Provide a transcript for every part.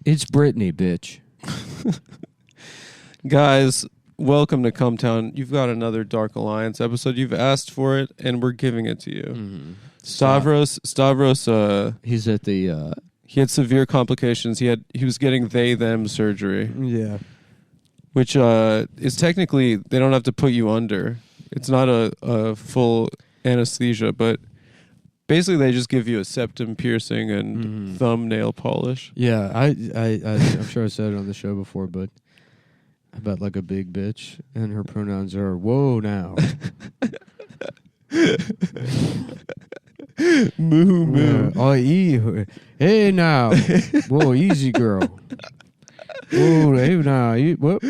It's Britney, bitch. Guys, welcome to Cumtown. You've got another Dark Alliance episode. You've asked for it, and we're giving it to you. Mm-hmm. Stavros, he's at the... he had severe complications. He was getting they-them surgery. Yeah. Which is technically, they don't have to put you under. It's not a full anesthesia, but basically they just give you a septum piercing and thumbnail polish. Yeah, I'm sure I said it on the show before, but about like a big bitch, and her pronouns are whoa now. Moo moo. Hey now. Whoa, easy girl. Whoa, hey now. Whoop.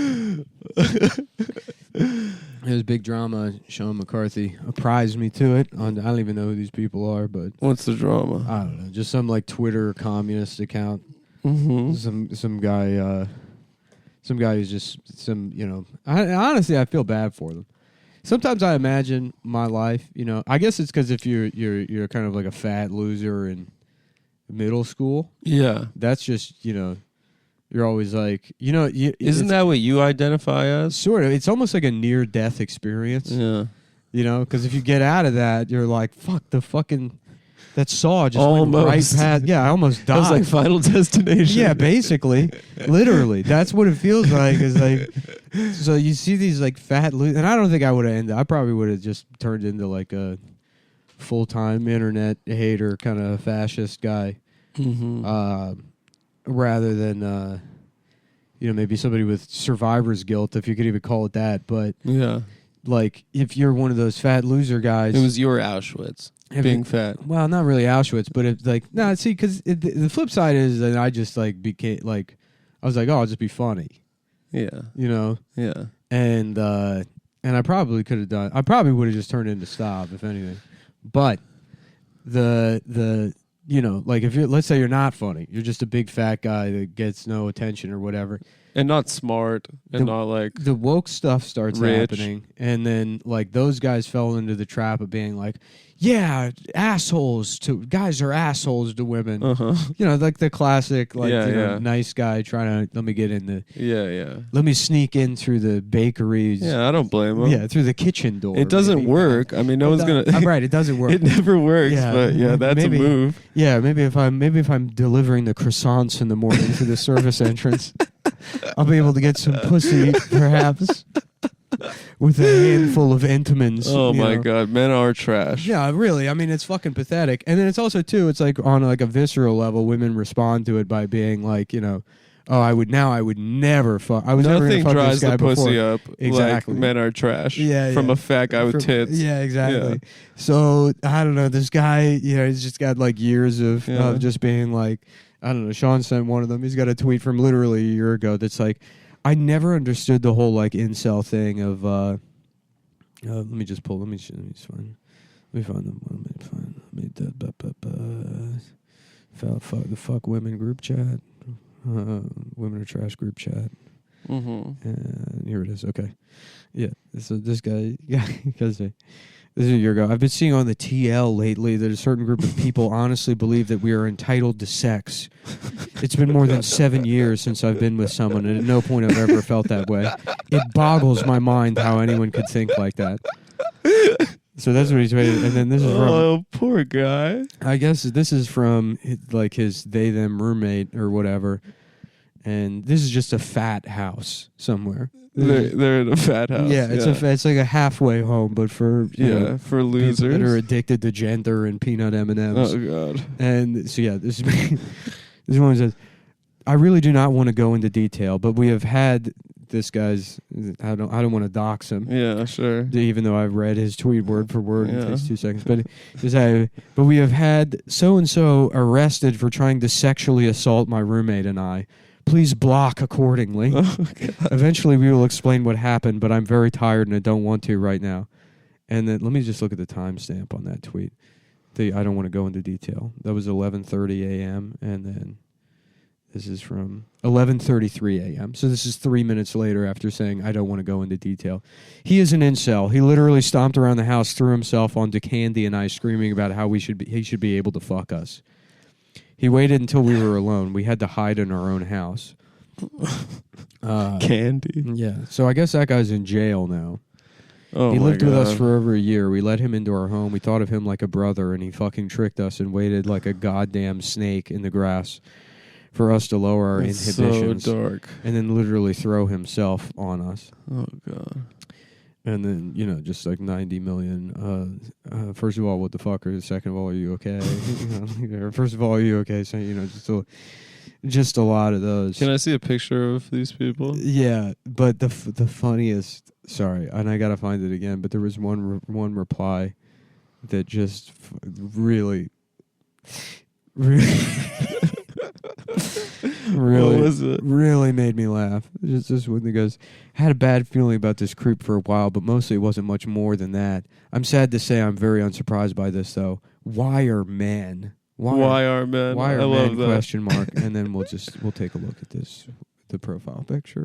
There's big drama. Sean McCarthy apprised me to it. I don't even know who these people are, but what's the drama? I don't know. Just some like Twitter communist account. Mm-hmm. Some guy who's just some, you know. Honestly, I feel bad for them. Sometimes I imagine my life, you know. I guess it's because if you're kind of like a fat loser in middle school. Yeah, that's just, you know. You're always like, you know... Isn't that what you identify as? Sort of. It's almost like a near-death experience. Yeah. You know, because if you get out of that, you're like, fuck, the fucking... That saw just went right past... Yeah, I almost died. That was like Final Destination. Yeah, basically. Literally. That's what it feels like. Is like... So you see these like fat... And I don't think I would have ended... I probably would have just turned into like a full-time internet hater kind of fascist guy. Mm-hmm. Rather than, you know, maybe somebody with survivor's guilt, if you could even call it that. But, yeah, like, if you're one of those fat loser guys... It was your Auschwitz, being fat. Well, not really Auschwitz, but it's like... No, see, because the flip side is that I just, like, became, like... I was like, oh, I'll just be funny. Yeah. You know? Yeah. And I probably could have done... I probably would have just turned into Stav, if anything. But the you know, like if you're, let's say you're not funny, you're just a big fat guy that gets no attention or whatever, and not smart, and not like the woke stuff starts rich. Happening, and then like those guys fell into the trap of being like, yeah, guys are assholes to women. You know, like the classic, like nice guy trying to let me get in the let me sneak in through the bakeries. Yeah, I don't blame him. Yeah, through the kitchen door. It doesn't work. I mean, no one's gonna. Right, it doesn't work. It never works. Yeah, but yeah, that's maybe, a move. Yeah, maybe if I'm delivering the croissants in the morning to the service entrance, I'll be able to get some pussy, perhaps. With a handful of Entenmann's. Oh my God, men are trash. Yeah, really. I mean, it's fucking pathetic. And then it's also too. It's like on like a visceral level, women respond to it by being like, you know, oh, I would never fuck. I was Nothing never fuck dries this guy the pussy before. up. Exactly. Like men are trash. Yeah, from a fat guy with tits. Yeah, exactly. Yeah. So I don't know. This guy, you know, he's just got like years of just being like, I don't know. Sean sent one of them. He's got a tweet from literally a year ago that's like, I never understood the whole like incel thing of let me just pull. Let me find the fuck women group chat. Women are trash group chat. And here it is. Okay, yeah. So this guy, because this is a year ago. I've been seeing on the TL lately that a certain group of people honestly believe that we are entitled to sex. It's been more than 7 years since I've been with someone, and at no point have I ever felt that way. It boggles my mind how anyone could think like that. So that's what he's tweeted. And then this is from... Oh, poor guy. I guess this is from like his they-them roommate or whatever. And this is just a fat house somewhere. They're in a fat house. Yeah, it's like a halfway home, but for for losers that are addicted to gender and peanut M&Ms. Oh God! And so this one says, I really do not want to go into detail, but we have had this guy's. I don't want to dox him. Yeah, sure. Even though I've read his tweet word for word, it takes 2 seconds. But we have had so and so arrested for trying to sexually assault my roommate and I. Please block accordingly. Oh, eventually we will explain what happened, but I'm very tired and I don't want to right now. And then let me just look at the timestamp on that tweet. I don't want to go into detail. That was 11:30 a.m. and then this is from 11:33 a.m. So this is 3 minutes later after saying I don't want to go into detail. He is an incel. He literally stomped around the house, threw himself onto Candy and I, screaming about how he should be able to fuck us. He waited until we were alone. We had to hide in our own house. Candy. Yeah. So I guess that guy's in jail now. Oh, he my lived with us God. for over a year. We let him into our home. We thought of him like a brother, and he fucking tricked us and waited like a goddamn snake in the grass for us to lower our That's inhibitions. so dark. And then literally throw himself on us. Oh, God. And then, just like 90 million. First of all, what the fuck? Or second of all, are you okay? First of all, are you okay? So, just a lot of those. Can I see a picture of these people? Yeah, but the funniest. Sorry, and I gotta find it again. But there was one reply that just really, really, What was it? really made me laugh. Just this one that goes, had a bad feeling about this creep for a while, but mostly it wasn't much more than that. I'm sad to say I'm very unsurprised by this though. Why are men? Why are men? Why are I men? love that. Question mark. And then we'll take a look at this, the profile picture.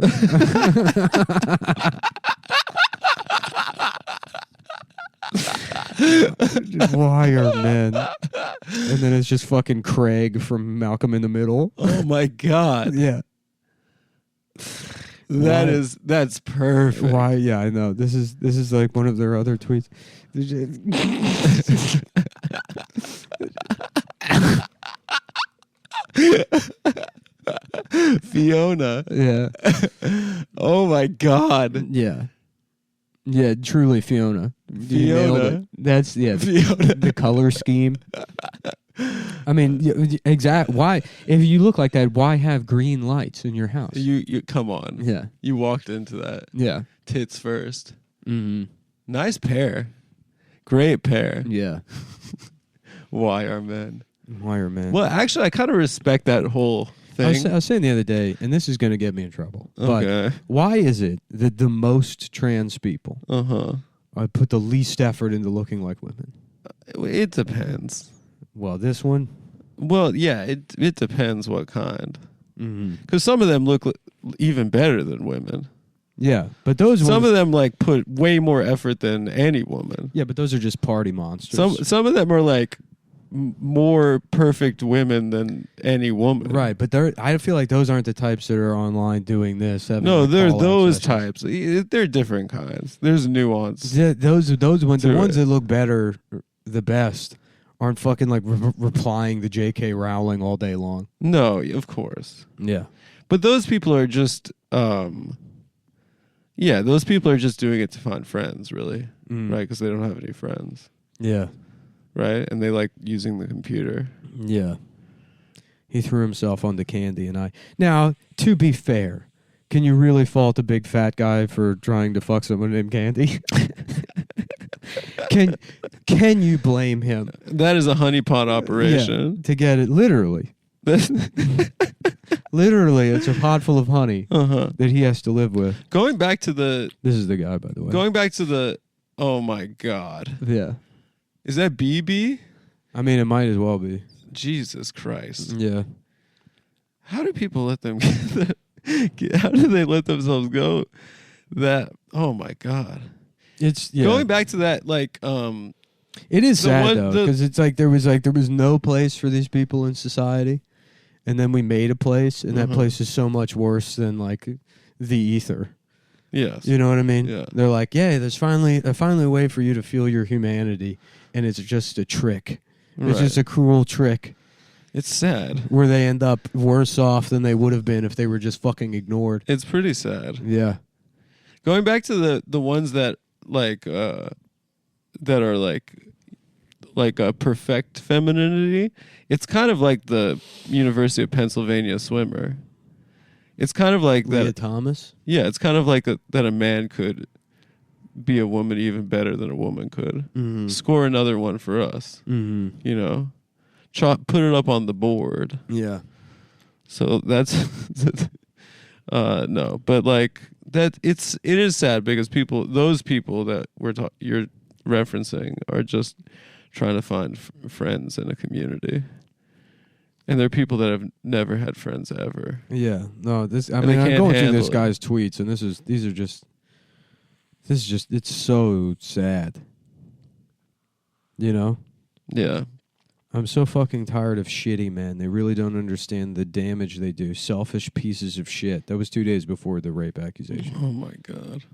Why are men? And then it's just fucking Craig from Malcolm in the Middle. Oh my God. Yeah. That's perfect. Why? Yeah, I know. This is like one of their other tweets. Fiona. Yeah. Oh my God. Yeah. Yeah, truly Fiona. You nailed Fiona. it. That's Fiona. the color scheme. I mean, exact. Why, if you look like that, why have green lights in your house? You come on. Yeah. You walked into that. Yeah. Tits first. Mm-hmm. Nice pair. Great pair. Yeah. Why are men? Why are men? Well, actually, I kind of respect that whole thing. I was saying the other day, and this is going to get me in trouble. Okay. But why is it that the most trans people put the least effort into looking like women? It depends. Well, this one. Well, yeah, it depends what kind. Mm-hmm. Because some of them look even better than women. Yeah, but those Some ones, of them like put way more effort than any woman. yeah, but those are just party monsters. Some of them are like more perfect women than any woman. Right, but I feel like those aren't the types that are online doing this. No, they're those types. They're different kinds. There's nuance. Those ones, the to ones it. that look better, the best, aren't fucking like replying to J.K. Rowling all day long. No, of course. Yeah, But those people are just, those people are just doing it to find friends, really, right? Because they don't have any friends, yeah, right? And they like using the computer. yeah. He threw himself onto Candy and I. Now, to be fair, can you really fault a big fat guy for trying to fuck someone named Candy? Can you blame him? That is a honeypot operation. Yeah, to get it, literally. Literally, it's a pot full of honey that he has to live with. Going back to the... This is the guy, by the way. Going back to the... Oh, my God. Yeah. Is that BB? I mean, it might as well be. Jesus Christ. Yeah. How do people let them how do they let themselves go that... Oh, my God. It's Going back to that, like... It is the sad one- though, because it's like there was no place for these people in society, and then we made a place, and that place is so much worse than like the ether. Yes. You know what I mean? Yeah. They're like, yeah, there's finally a way for you to feel your humanity, and it's just a trick. It's just a cruel trick It's sad. where they end up worse off than they would have been if they were just fucking ignored. It's pretty sad. Yeah. Going back to the ones that like that are like a perfect femininity, it's kind of like the University of Pennsylvania swimmer. It's kind of like Leah that. Thomas. Yeah, it's kind of like that a man could be a woman even better than a woman could. Mm-hmm. Score another one for us. Mm-hmm. You know, put it up on the board. Yeah. So that's no, but like that it is sad because those people that you're referencing are just trying to find friends in a community, and they're people that have never had friends ever. Yeah. No, this. I And mean, they I'm can't going through handle this it. guy's tweets, and this is it's so sad. You know. Yeah, I'm so fucking tired of shitty men. They really don't understand the damage they do. Selfish pieces of shit. That was 2 days before the rape accusation. Oh my God.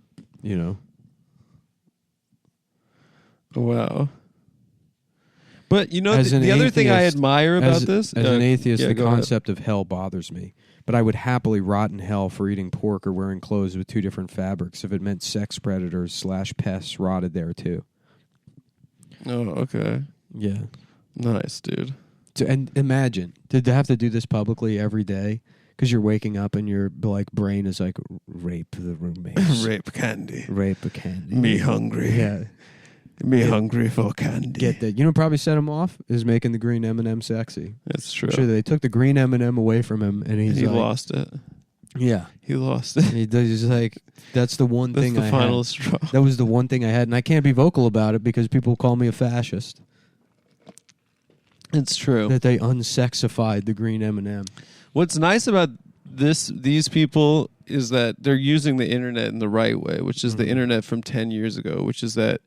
You know? Wow. But you know, As an the other thing I atheist- admire about this, As an atheist, yeah, the go ahead. concept of hell bothers me. But I would happily rot in hell for eating pork or wearing clothes with 2 different fabrics if it meant sex predators / pests rotted there too. Oh, okay. Yeah. Nice, dude. And imagine to have to do this publicly every day because you're waking up and your like brain is like rape the roommates, Rape candy. rape a candy. Me hungry. Yeah. Me hungry for candy. Get that. You know what probably set him off is making the green M&M sexy. That's true. I'm sure they took the green M&M away from him and he like, lost it. Yeah. He lost it. He's like, that's the one That's thing the I final had. straw. That was the one thing I had, and I can't be vocal about it because people call me a fascist. It's true. That they unsexified the green M&M. What's nice about these people is that they're using the internet in the right way, which is the internet from 10 years ago, which is that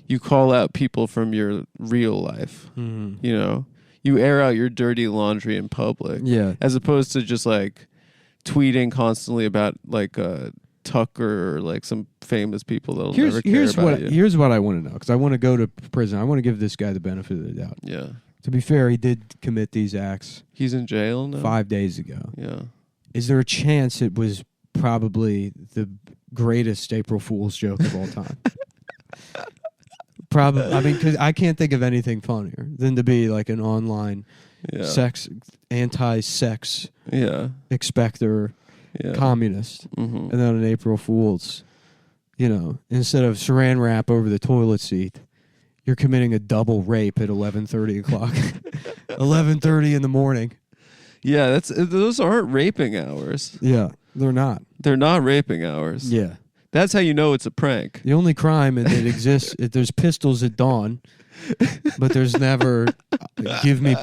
you call out people from your real life. Mm-hmm. You know, you air out your dirty laundry in public. Yeah. As opposed to just like tweeting constantly about like Tucker or like some famous people that'll never care about you. Here's what I want to know, because I want to go to prison. I want to give this guy the benefit of the doubt. Yeah. To be fair, he did commit these acts He's in jail now? 5 days ago. Yeah. Is there a chance it was probably the greatest April Fool's joke of all time? Probably. I mean, because I can't think of anything funnier than to be like an online anti-sex expector communist, and then on April Fool's, instead of saran wrap over the toilet seat, you're committing a double rape at 11:30 o'clock, 11:30 in the morning. Yeah, those aren't raping hours. Yeah, they're not. They're not raping hours. Yeah. That's how you know it's a prank. The only crime that exists, there's pistols at dawn, but there's never give me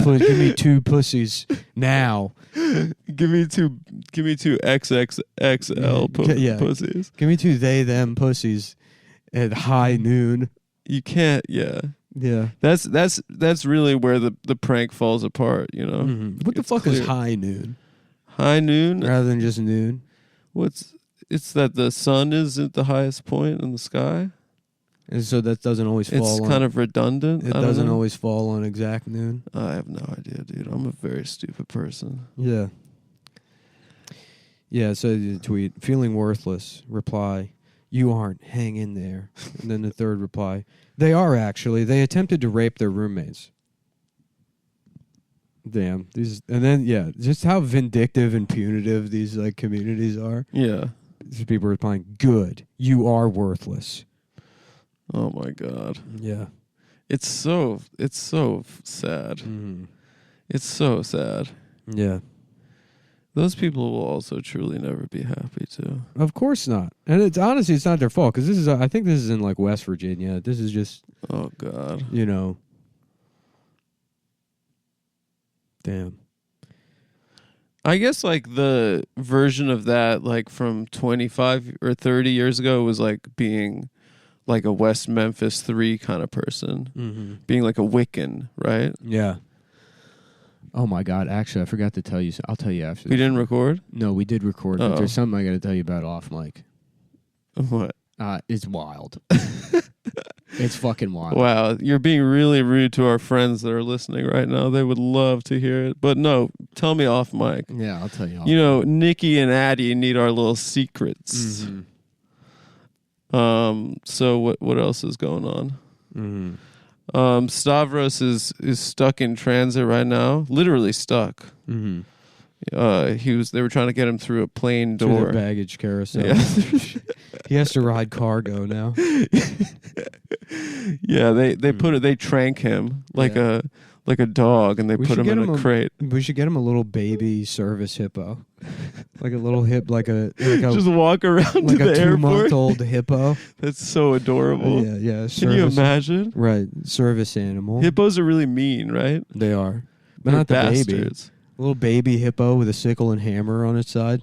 2 pussies now. Give me two XXXL pussies. Give me 2 they them pussies at high noon. You can't. Yeah. Yeah. That's really where the prank falls apart. You know. Mm-hmm. What the fuck is high noon? High noon rather than just noon. It's that the sun is at the highest point in the sky. And so that doesn't always fall It's on... kind of redundant. It doesn't always fall on exact noon. I have no idea, dude. I'm a very stupid person. Yeah. Yeah, so the tweet, feeling worthless, reply, you aren't, hang in there. And then the third reply, they are actually. They attempted to rape their roommates. Damn. And then, just how vindictive and punitive these like communities are. Yeah. These people are replying, good, you are worthless. Oh my God. Yeah. It's so sad. Mm-hmm. It's so sad. Yeah. Those people will also truly never be happy too. Of course not. And it's honestly, it's not their fault, because this is, I think this is in like West Virginia. This is just, oh God. Damn. I guess like the version of that, like from 25 or 30 years ago, was like being like a West Memphis 3 kind of person, being like a Wiccan, right? Yeah. Oh my God! Actually, I forgot to tell you. I'll tell you after. We didn't record? No, we did record. But there's something I got to tell you about off mic. What? It's wild. It's fucking wild. Wow, you're being really rude to our friends that are listening right now. They would love to hear it, but no, tell me off mic. Yeah, I'll tell you. You know, Nikki and Addie need our little secrets. So what else is going on? Stavros is stuck in transit right now, literally stuck. They were trying to get him through a plane door. Through the baggage carousel. Yeah. He has to ride cargo now. Yeah, they trank him like a dog, and they put him in a crate. We should get him a little baby service hippo, like a little just walk around like to the a airport. 2-month-old hippo. That's so adorable. Yeah. Can you imagine? Right, service animal. Hippos are really mean, right? They are, but They're not the bastards. baby. A little baby hippo with a sickle and hammer on its side.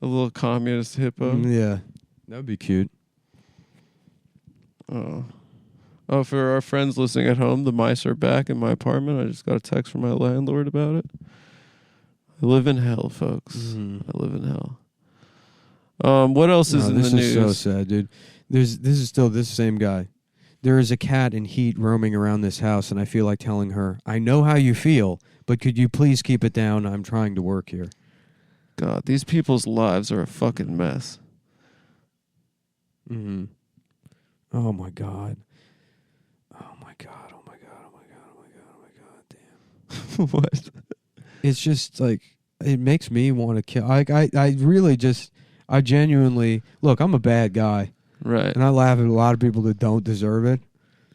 A little communist hippo. Yeah, that would be cute. Oh, Oh, for our friends listening at home, the mice are back in my apartment. I just got a text from my landlord about it. I live in hell, folks. I live in hell. What else is in the news? This is so sad, dude. This is still this same guy. There is a cat in heat roaming around this house, and I feel like telling her, I know how you feel, but could you please keep it down? I'm trying to work here. God, these people's lives are a fucking mess. Mm-hmm. Oh, my God. Oh, my God. Oh, my God. Oh, my God. Oh, my God. Oh, my God. Damn. What? It's just like, it makes me want to kill. I really just, I genuinely, look, I'm a bad guy. Right. And I laugh at a lot of people that don't deserve it.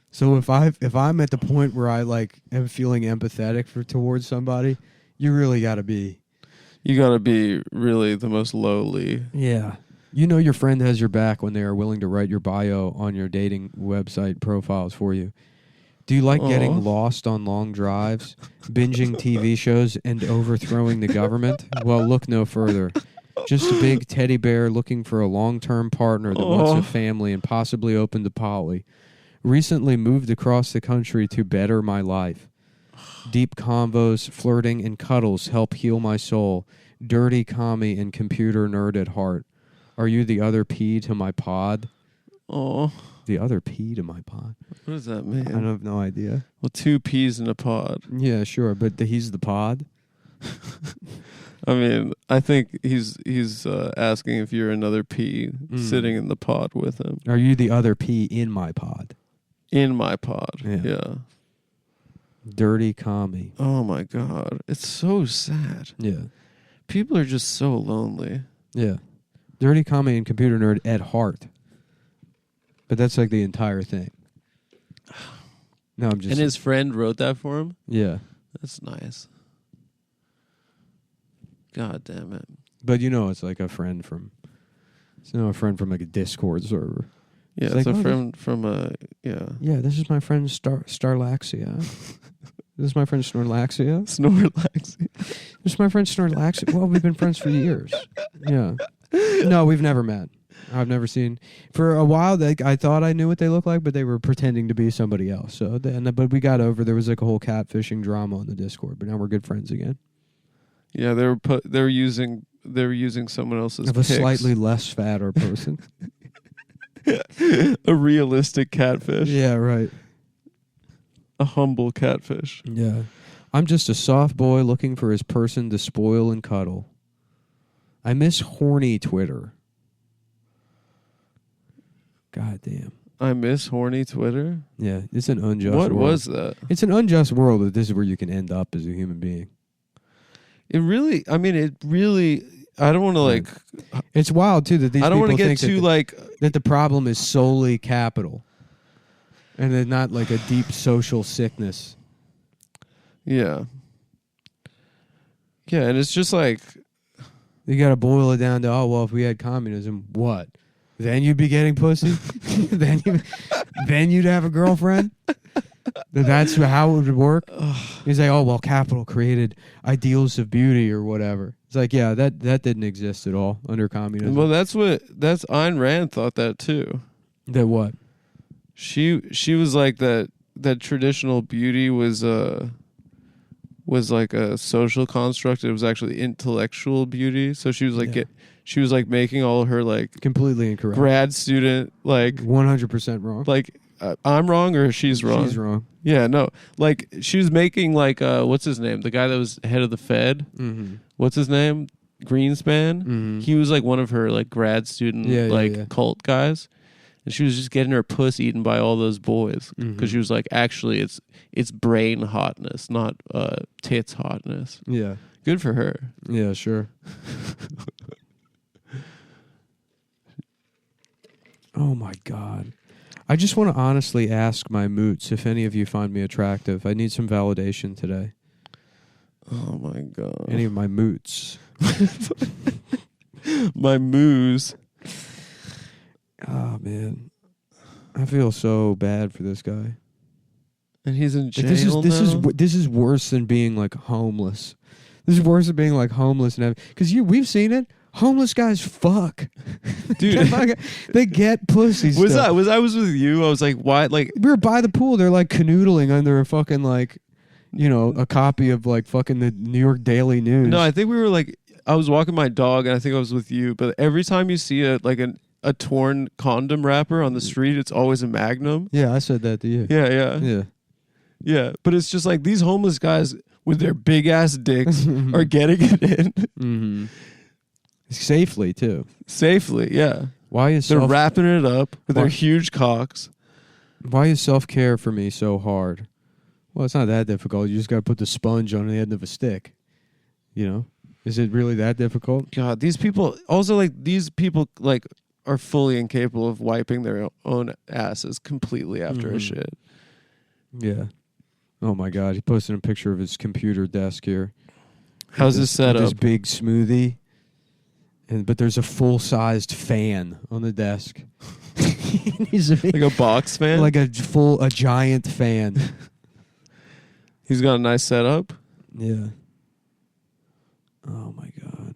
So if I'm at the point where I like am feeling empathetic towards somebody, you really got to be. You got to be really the most lowly. Yeah. You know your friend has your back when they are willing to write your bio on your dating website profiles for you. Do you like getting lost on long drives, binging TV shows, and overthrowing the government? Well, look no further. Just a big teddy bear looking for a long-term partner that wants a family and possibly open to poly. Recently moved across the country to better my life. Deep convos, flirting, and cuddles help heal my soul. Dirty commie and computer nerd at heart. Are you the other P to my pod? Oh. The other P to my pod? What does that mean? I have no idea. Well, 2 P's in a pod. Yeah, sure, but he's the pod? I mean, I think he's asking if you're another P sitting in the pod with him. Are you the other P in my pod? In my pod, yeah. Dirty commie. Oh, my God. It's so sad. Yeah. People are just so lonely. Yeah. Dirty commie and computer nerd at heart. But that's like the entire thing. No, I'm just... And his friend wrote that for him? Yeah. That's nice. God damn it. But you know it's like a friend from... It's a friend from like a Discord server. Yeah, it's like, a friend from a... Yeah. Yeah, this is my friend Starlaxia. This is my friend Snorlaxia. Snorlaxia. This is my friend Snorlaxia. Well, we've been friends for years. Yeah. No, we've never met. I've never seen. For a while, I thought I knew what they looked like, but they were pretending to be somebody else. So, but we got over. There was like a whole catfishing drama on the Discord, but now we're good friends again. Yeah, they were using someone else's of a slightly less fatter person. A realistic catfish. Yeah, right. A humble catfish. Yeah. I'm just a soft boy looking for his person to spoil and cuddle. I miss horny Twitter. God damn. I miss horny Twitter? Yeah, it's an unjust world. What was that? It's an unjust world that this is where you can end up as a human being. I don't want to like... It's wild, too, that these people think... I don't want to get too, that the problem is solely capital. And they're not like a deep social sickness. Yeah. Yeah, and it's just like... You got to boil it down to, oh, well, if we had communism, what? Then you'd be getting pussy? then you'd have a girlfriend? That's how it would work? You say, oh, well, capital created ideals of beauty or whatever. It's like, yeah, that didn't exist at all under communism. Well, that's Ayn Rand thought that too. That what? She was like that traditional beauty was like a social construct. It was actually intellectual beauty. So she was like she was like making all her like completely incorrect grad student like 100% wrong. Like I'm wrong or she's wrong? She's wrong. Yeah, no. Like she was making like what's his name? The guy that was head of the Fed. Mm-hmm. What's his name? Greenspan. Mm-hmm. He was like one of her like grad student cult guys. And she was just getting her puss eaten by all those boys because she was like, actually, it's brain hotness, not tits hotness. Yeah, good for her. Yeah, sure. Oh my God, I just want to honestly ask my moots if any of you find me attractive. I need some validation today. Oh my God, any of my moots, my moos. Oh, man. I feel so bad for this guy. And he's in jail This is worse than being, like, homeless. This is worse than being, like, homeless. Because we've seen it. Homeless guys fuck. Dude. They get pussy Was still. I was with you. I was like, why? Like, We were by the pool. They're like canoodling under a fucking like, you know, a copy of like fucking the New York Daily News. no, I think we were like, I was walking my dog, and I think I was with you. But every time you see a torn condom wrapper on the street, it's always a Magnum. Yeah, I said that to you. Yeah. Yeah. But it's just like these homeless guys with their big ass dicks are getting it in. Mm-hmm. Safely too. Safely, yeah. Why is They're wrapping it up with their huge cocks. Why is self-care for me so hard? Well, it's not that difficult. You just got to put the sponge on the end of a stick. You know? Is it really that difficult? God, these people are fully incapable of wiping their own asses completely after a shit. Yeah. Oh my God, he posted a picture of his computer desk here. How's this set up? This big smoothie. But there's a full-sized fan on the desk. Like a box fan? Like a giant fan. He's got a nice setup? Yeah. Oh my God.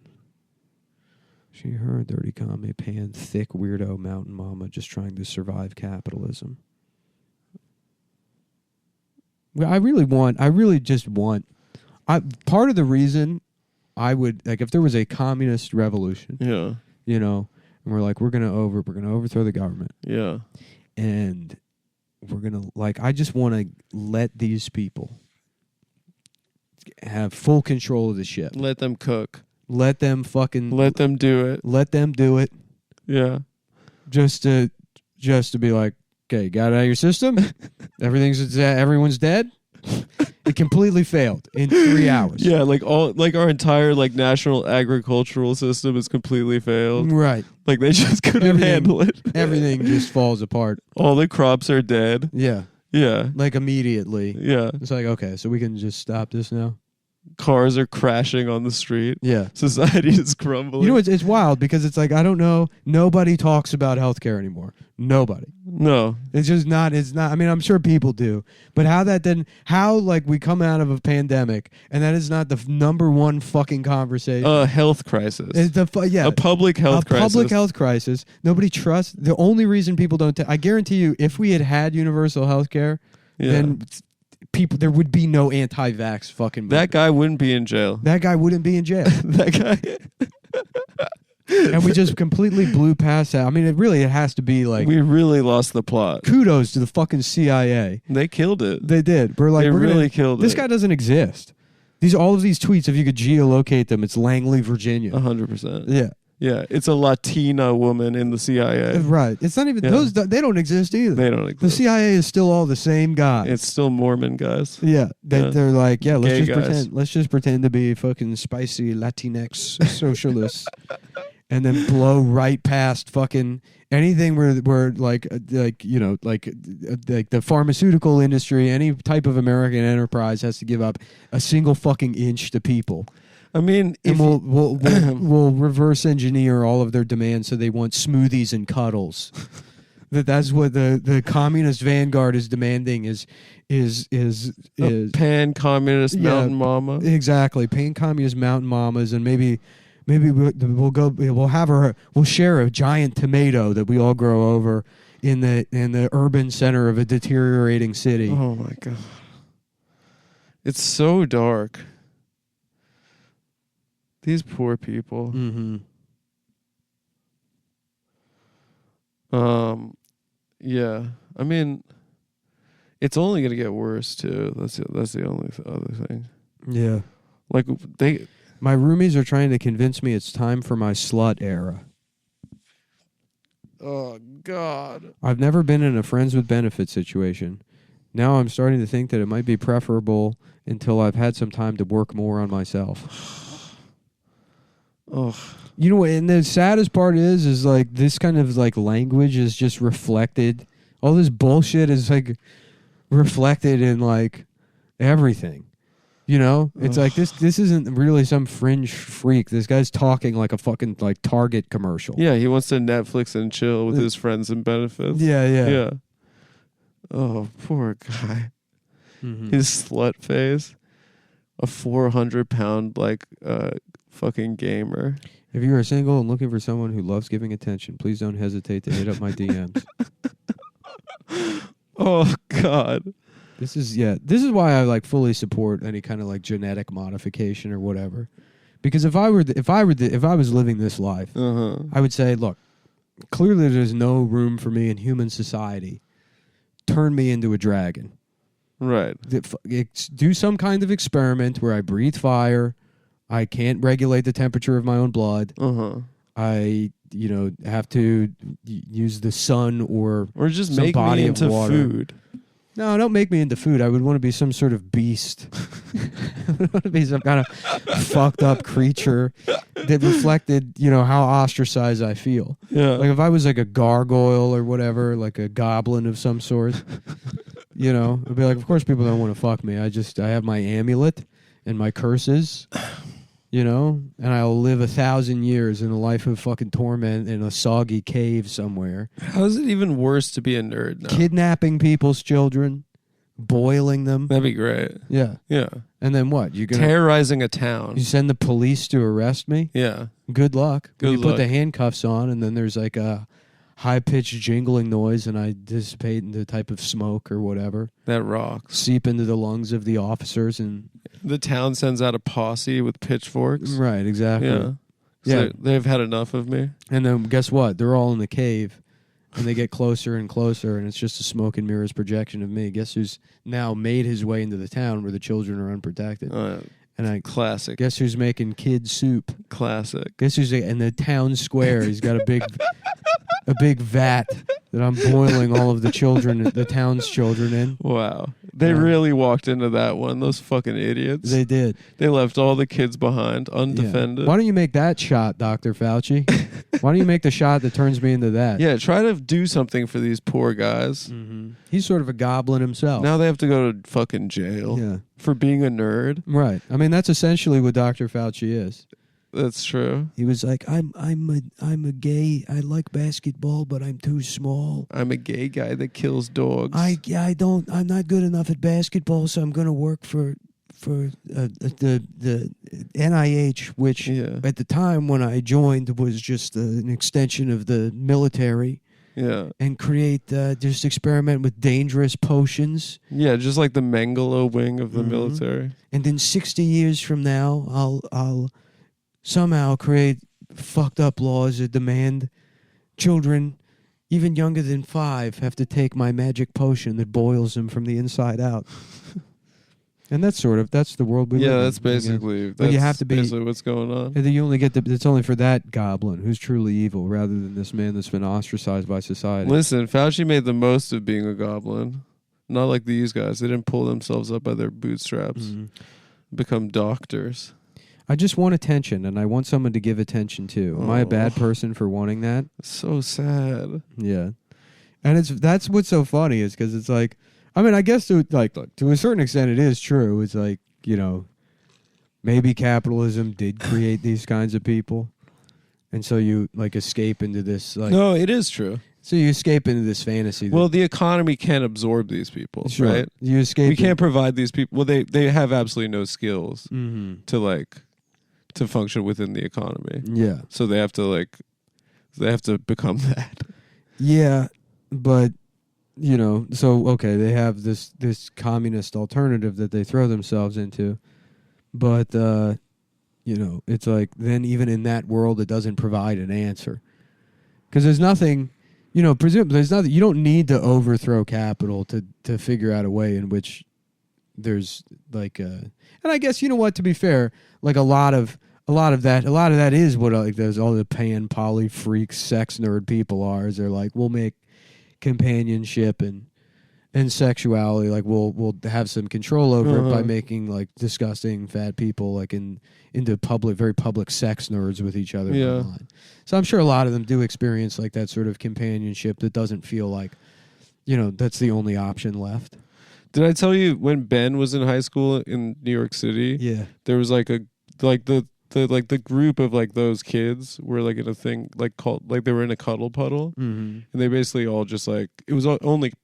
She, her, dirty commie, pan, thick weirdo mountain mama just trying to survive capitalism. I really just want part of the reason I would, like, if there was a communist revolution, yeah, you know, and we're like, we're gonna overthrow the government, yeah, and we're gonna, like, I just want to let these people have full control of the ship. let them cook, Let them do it. Let them do it. Yeah, just to be like, okay, got it out of your system. Everyone's dead. It completely failed in 3 hours. Yeah, our entire national agricultural system is completely failed. Right. Like they just couldn't handle it. Everything just falls apart. All the crops are dead. Yeah. Yeah. Like immediately. Yeah. It's like, okay, so we can just stop this now. Cars are crashing on the street. Yeah. Society is crumbling. You know, it's wild because it's like, I don't know. Nobody talks about healthcare anymore. Nobody. No. It's not, I mean, I'm sure people do, but how we come out of a pandemic and that is not the number one fucking conversation. A health crisis. It's a public health crisis. A public health crisis. Nobody trusts. The only reason people don't, I guarantee you, if we had universal healthcare, then there would be no anti-vax fucking movement. That guy wouldn't be in jail. That guy wouldn't be in jail. That guy. And we just completely blew past that. I mean, it has to be like, we really lost the plot. Kudos to the fucking CIA. They killed it. They did. We're really killed it. This guy doesn't exist. All of these tweets, if you could geolocate them, it's Langley, Virginia. 100%. Yeah. Yeah, it's a Latina woman in the CIA. Right. It's not even those. They don't exist either. They don't exist. The CIA is still all the same guys. It's still Mormon guys. Yeah. They're like, Gay guys. let's just pretend to be fucking spicy Latinx socialists, and then blow right past fucking anything where the pharmaceutical industry, any type of American enterprise has to give up a single fucking inch to people. I mean, we'll reverse engineer all of their demands so they want smoothies and cuddles. That's what the communist vanguard is demanding is pan-communist mountain mama. Exactly, pan-communist mountain mamas, and maybe we'll share a giant tomato that we all grow over in the urban center of a deteriorating city. Oh my God, it's so dark. These poor people. Mm-hmm. Yeah. I mean, it's only gonna get worse too. That's the only other thing. Yeah. My roomies are trying to convince me it's time for my slut era. Oh God. I've never been in a friends with benefits situation. Now I'm starting to think that it might be preferable until I've had some time to work more on myself. Oh, you know, and the saddest part is like this kind of like language is just reflected. All this bullshit is like reflected in like everything. You know, it's like this isn't really some fringe freak. This guy's talking like a fucking like Target commercial. Yeah, he wants to Netflix and chill with his friends and benefits. Yeah. Oh, poor guy. Mm-hmm. His slut phase. A 400-pound fucking gamer. If you are single and looking for someone who loves giving attention, please don't hesitate to hit up my DMs. Oh God. This is why I like fully support any kind of like genetic modification or whatever. Because if I was living this life, I would say, look, clearly there's no room for me in human society. Turn me into a dragon. Right. Do some kind of experiment where I breathe fire. I can't regulate the temperature of my own blood. I, have to use the sun or just some make body me into of water. food. No, don't make me into food. I would want to be some sort of beast. I would want to be some kind of fucked up creature that reflected, how ostracized I feel. Yeah. Like if I was like a gargoyle or whatever, like a goblin of some sort, I'd be like, of course people don't want to fuck me. I have my amulet and my curses, and I'll live 1,000 years in a life of fucking torment in a soggy cave somewhere. How is it even worse to be a nerd now? Kidnapping people's children, boiling them. That'd be great. Yeah. Yeah. And then what? You're gonna terrorizing a town. You send the police to arrest me? Yeah. Good luck. Good you luck. put the handcuffs on, and then there's like a high-pitched jingling noise, and I dissipate into a type of smoke or whatever. That rocks. Seep into the lungs of the officers, and the town sends out a posse with pitchforks. Right, exactly. Yeah. So they've had enough of me. And then guess what? They're all in the cave, and they get closer and closer, and it's just a smoke and mirrors projection of me. Guess who's now made his way into the town where the children are unprotected? Classic. Guess who's making kid soup? Classic. Guess who's in the town square? He's got a big vat that I'm boiling all of the town's children in. Wow. They really walked into that one. Those fucking idiots. They did. They left all the kids behind, undefended. Yeah. Why don't you make that shot, Dr. Fauci? Why don't you make the shot that turns me into that? Yeah, try to do something for these poor guys. Mm-hmm. He's sort of a goblin himself. Now they have to go to fucking jail for being a nerd. Right. I mean, that's essentially what Dr. Fauci is. That's true. He was like, I'm a gay. I like basketball, but I'm too small. I'm a gay guy that kills dogs. I'm not good enough at basketball, so I'm going to work for the NIH, which at the time when I joined was just an extension of the military. Yeah. And create, just experiment with dangerous potions. Yeah, just like the Mengele wing of the military. And then 60 years from now, I'll somehow create fucked up laws that demand children, even younger than 5, have to take my magic potion that boils them from the inside out. And that's the world we live in. Yeah, that's basically but you have to be, basically what's going on. And then you only get it's only for that goblin who's truly evil, rather than this man that's been ostracized by society. Listen, Fauci made the most of being a goblin. Not like these guys. They didn't pull themselves up by their bootstraps. Become doctors. I just want attention, and I want someone to give attention to. Am I a bad person for wanting that? So sad. Yeah. And that's what's so funny is because it's like, I mean, I guess to a certain extent it is true. It's like, maybe capitalism did create these kinds of people. And so you like escape into this no, it is true. So you escape into this fantasy. Well, the economy can't absorb these people, right? You escape. We can't provide these people. Well, they have absolutely no skills to function within the economy. Yeah. So they have to become that. Yeah, but so okay, they have this communist alternative that they throw themselves into, but it's like then even in that world it doesn't provide an answer because there's nothing. Presumably there's nothing. You don't need to overthrow capital to figure out a way in which there's like and I guess to be fair, like a lot of that is what like there's all the pan poly freak sex nerd people are. Is they're like we'll make companionship and sexuality like we'll have some control over it by making like disgusting fat people like into very public sex nerds with each other online. So I'm sure a lot of them do experience like that sort of companionship that doesn't feel like that's the only option left. Did I tell you when Ben was in high school in New York City? Yeah, there was the group of like those kids were like in a thing like called like they were in a cuddle puddle, and they basically all just like it was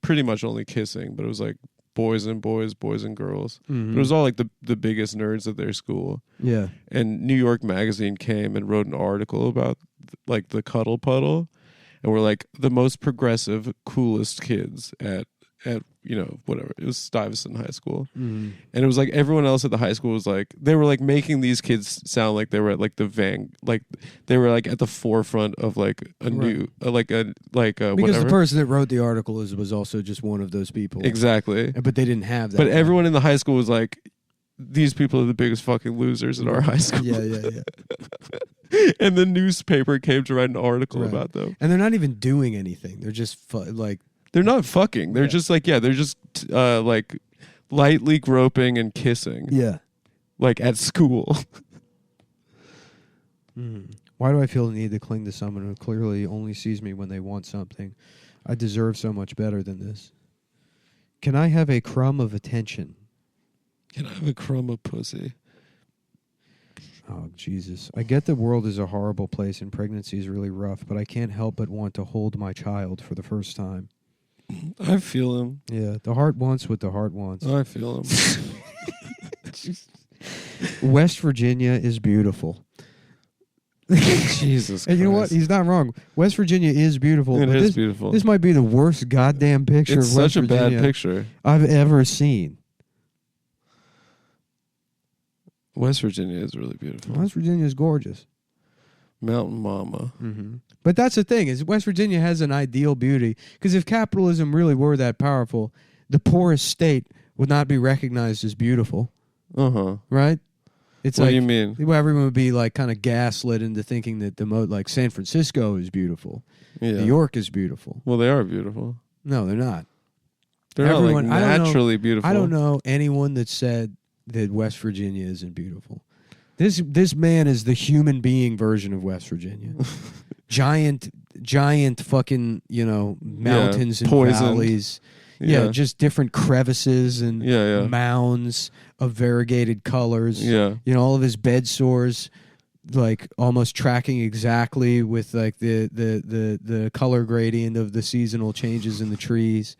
pretty much only kissing, but it was like boys and boys, boys and girls. Mm-hmm. It was all like the biggest nerds at their school. Yeah. And New York Magazine came and wrote an article about like the Cuddle Puddle, and we're like the most progressive, coolest kids at whatever. It was Stuyvesant High School. Mm-hmm. And it was like everyone else at the high school was like, they were like making these kids sound like they were at like they were like at the forefront of like a new because whatever. the person that wrote the article was also just one of those people. Exactly. But they didn't have that. But everyone in the high school was like, these people are the biggest fucking losers at our high school. Yeah. And the newspaper came to write an article about them. And they're not even doing anything. They're just they're not fucking. They're just like, they're just like lightly groping and kissing. Yeah. Like at school. Why do I feel the need to cling to someone who clearly only sees me when they want something? I deserve so much better than this. Can I have a crumb of attention? Can I have a crumb of pussy? Oh, Jesus. I get the world is a horrible place and pregnancy is really rough, but I can't help but want to hold my child for the first time. I feel him. Yeah, the heart wants what the heart wants. I feel him. West Virginia is beautiful. Jesus Christ. And you know what? He's not wrong. West Virginia is beautiful. It is beautiful. This might be the worst goddamn picture it's of West such a Virginia bad picture I've ever seen. West Virginia is really beautiful. West Virginia is gorgeous. Mountain Mama. Mm-hmm. But that's the thing, is West Virginia has an ideal beauty. Because if capitalism really were that powerful, the poorest state would not be recognized as beautiful. Uh-huh. Right? It's what like, do you mean? Well, everyone would be like kind of gaslit into thinking that like San Francisco is beautiful. Yeah. New York is beautiful. Well, they are beautiful. No, they're not. They're not like naturally beautiful. I don't know anyone that said that West Virginia isn't beautiful. This man is the human being version of West Virginia. giant fucking, mountains and valleys. Yeah, just different crevices and mounds of variegated colors. Yeah. All of his bed sores like almost tracking exactly with like the color gradient of the seasonal changes in the trees.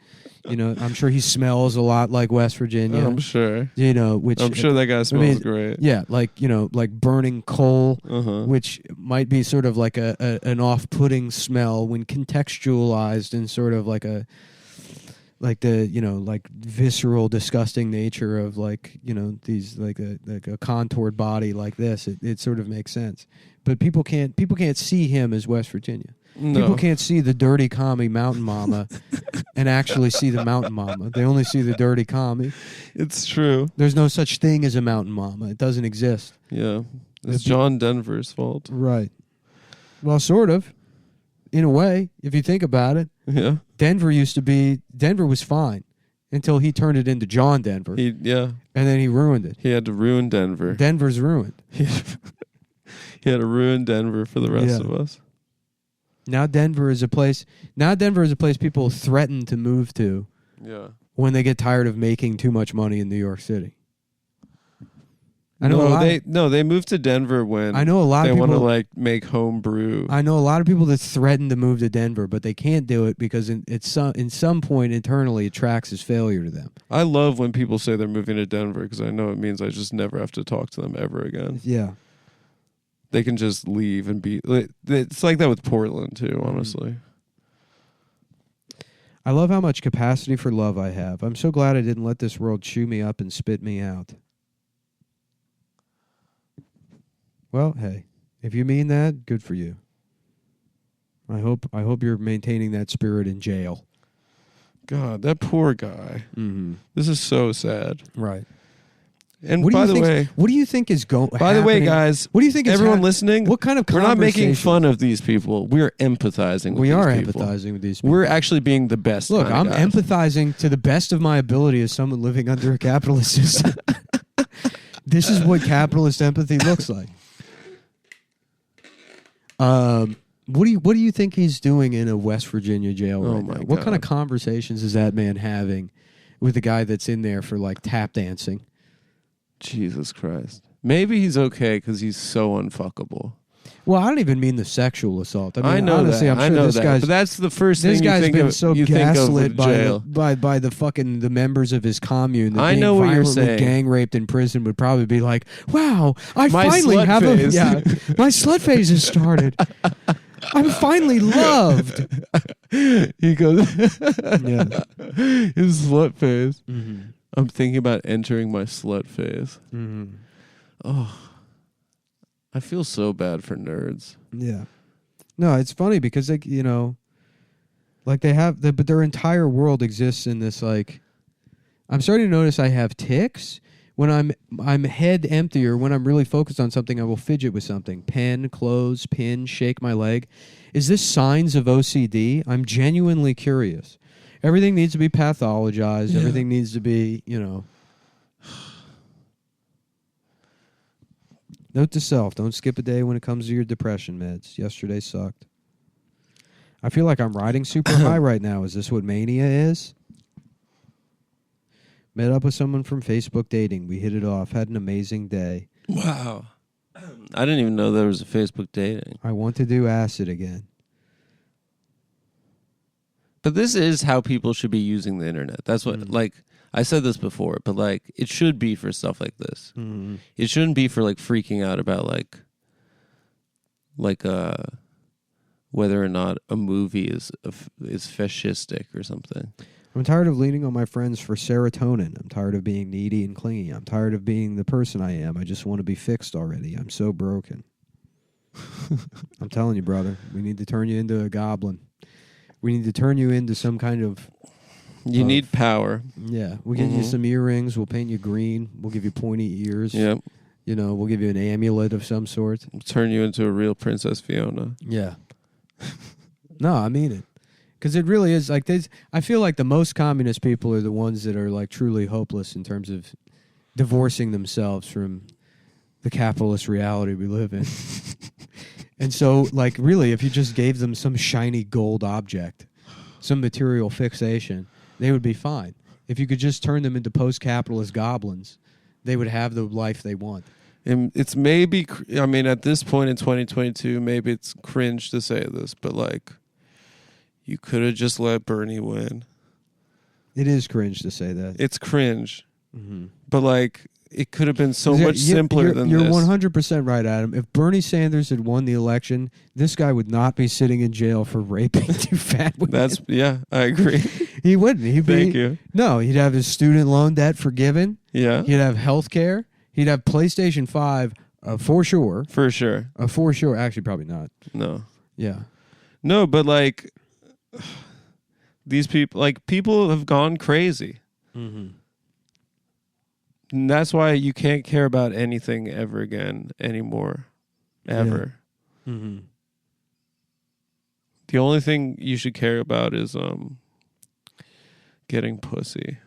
I'm sure he smells a lot like West Virginia. I'm sure. Which I'm sure that guy smells great. Yeah, like like burning coal, uh-huh. which might be sort of like an off-putting smell when contextualized in sort of like the like visceral, disgusting nature of like these like a contoured body like this. It sort of makes sense, but people can't see him as West Virginia. No. People can't see the dirty commie Mountain Mama and actually see the Mountain Mama. They only see the dirty commie. It's true. There's no such thing as a Mountain Mama. It doesn't exist. Yeah. It's John Denver's fault. Right. Well, sort of. In a way, if you think about it. Yeah. Denver was fine until he turned it into John Denver. And then he ruined it. He had to ruin Denver. Denver's ruined. He had to ruin Denver for the rest of us. Now Denver is a place people threaten to move to when they get tired of making too much money in New York City. They moved to Denver when they want to like make home brew. I know a lot of people that threaten to move to Denver, but they can't do it because in some point internally it tracks as failure to them. I love when people say they're moving to Denver because I know it means I just never have to talk to them ever again. Yeah. They can just leave and be... It's like that with Portland, too, honestly. I love how much capacity for love I have. I'm so glad I didn't let this world chew me up and spit me out. Well, hey, if you mean that, good for you. I hope you're maintaining that spirit in jail. God, that poor guy. Mm-hmm. This is so sad. Right. And what do you think is going? By the way, guys, what do you think? Everyone listening, what kind of we're not making fun of these people. We're empathizing. We are empathizing with these people. We're actually being the best. Look, I'm empathizing to the best of my ability as someone living under a capitalist system. This is what capitalist empathy looks like. What do you think he's doing in a West Virginia jail right now? What kind of conversations is that man having with the guy that's in there for like tap dancing? Jesus Christ. Maybe he's okay because he's so unfuckable. Well, I don't even mean the sexual assault. I mean, I know honestly, that. I'm sure this guy's. But that's the first thing This you guy's think been of. so You think of gaslit with jail. by the fucking the members of his commune. That I being know what you're violently saying. gang raped in prison would probably be like, "Wow, I My finally slut have phase. my slut phase has started. I'm finally loved." He goes, Yeah. his slut phase. Mm-hmm. I'm thinking about entering my slut phase. Mm-hmm. Oh, I feel so bad for nerds. Yeah. No, it's funny because like like they have but their entire world exists in this like. I'm starting to notice I have tics when I'm head empty or when I'm really focused on something. I will fidget with something, pen, close, pin, shake my leg. Is this signs of OCD? I'm genuinely curious. Everything needs to be pathologized. Yeah. Everything needs to be Note to self, don't skip a day when it comes to your depression meds. Yesterday sucked. I feel like I'm riding super high right now. Is this what mania is? Met up with someone from Facebook dating. We hit it off. Had an amazing day. Wow. I didn't even know there was a Facebook dating. I want to do acid again. But this is how people should be using the internet. That's what, like, I said this before, but, like, it should be for stuff like this. Mm-hmm. It shouldn't be for, like, freaking out about, like, whether or not a movie is fascistic or something. I'm tired of leaning on my friends for serotonin. I'm tired of being needy and clingy. I'm tired of being the person I am. I just want to be fixed already. I'm so broken. I'm telling you, brother, we need to turn you into a goblin. We need to turn you into some kind of... You need power. Yeah. We'll give you some earrings. We'll paint you green. We'll give you pointy ears. Yep. We'll give you an amulet of some sort. Turn you into a real Princess Fiona. Yeah. No, I mean it. Because it really is like this. I feel like the most communist people are the ones that are like truly hopeless in terms of divorcing themselves from the capitalist reality we live in. And so, like, really, if you just gave them some shiny gold object, some material fixation, they would be fine. If you could just turn them into post-capitalist goblins, they would have the life they want. And it's maybe, I mean, at this point in 2022, maybe it's cringe to say this, but like, you could have just let Bernie win. It is cringe to say that. It's cringe. Mm-hmm. But like, it could have been so much simpler than you're this. You're 100% right, Adam. If Bernie Sanders had won the election, this guy would not be sitting in jail for raping two fat women. Yeah, I agree. He wouldn't. Thank you. No, he'd have his student loan debt forgiven. Yeah. He'd have health care. He'd have PlayStation 5 for sure. For sure. For sure. Actually, probably not. No. Yeah. No, but like, these people, like, people have gone crazy. Mm-hmm. And that's why you can't care about anything ever again anymore. Ever. Yeah. Mm-hmm. The only thing you should care about is getting pussy.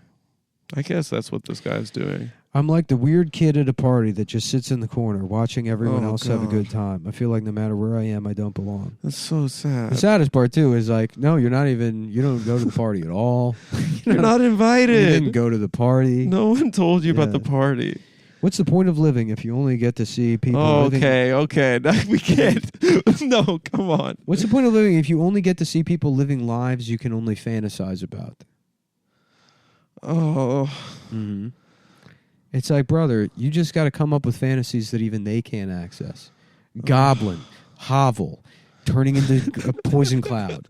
I guess that's what this guy's doing. I'm like the weird kid at a party that just sits in the corner watching everyone else have a God. good time. I feel like no matter where I am, I don't belong. That's so sad. The saddest part, too, is like, no, you don't go to the party at all. You're not invited. You didn't go to the party. No one told you about Yeah. the party. What's the point of living if you only get to see people living? Okay. We can't. No, come on. What's the point of living if you only get to see people living lives you can only fantasize about? Oh. Mm-hmm. It's like, brother, you just got to come up with fantasies that even they can't access. Goblin, hovel, turning into a poison cloud,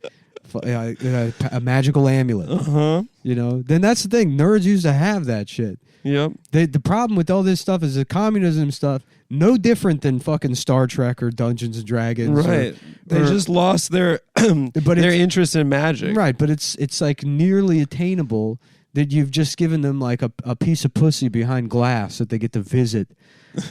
a magical amulet. Uh-huh. Then that's the thing. Nerds used to have that shit. Yep. The problem with all this stuff is the communism stuff, no different than fucking Star Trek or Dungeons and Dragons. Right. They just lost their their interest in magic. Right, but it's like nearly attainable that you've just given them like a piece of pussy behind glass that they get to visit,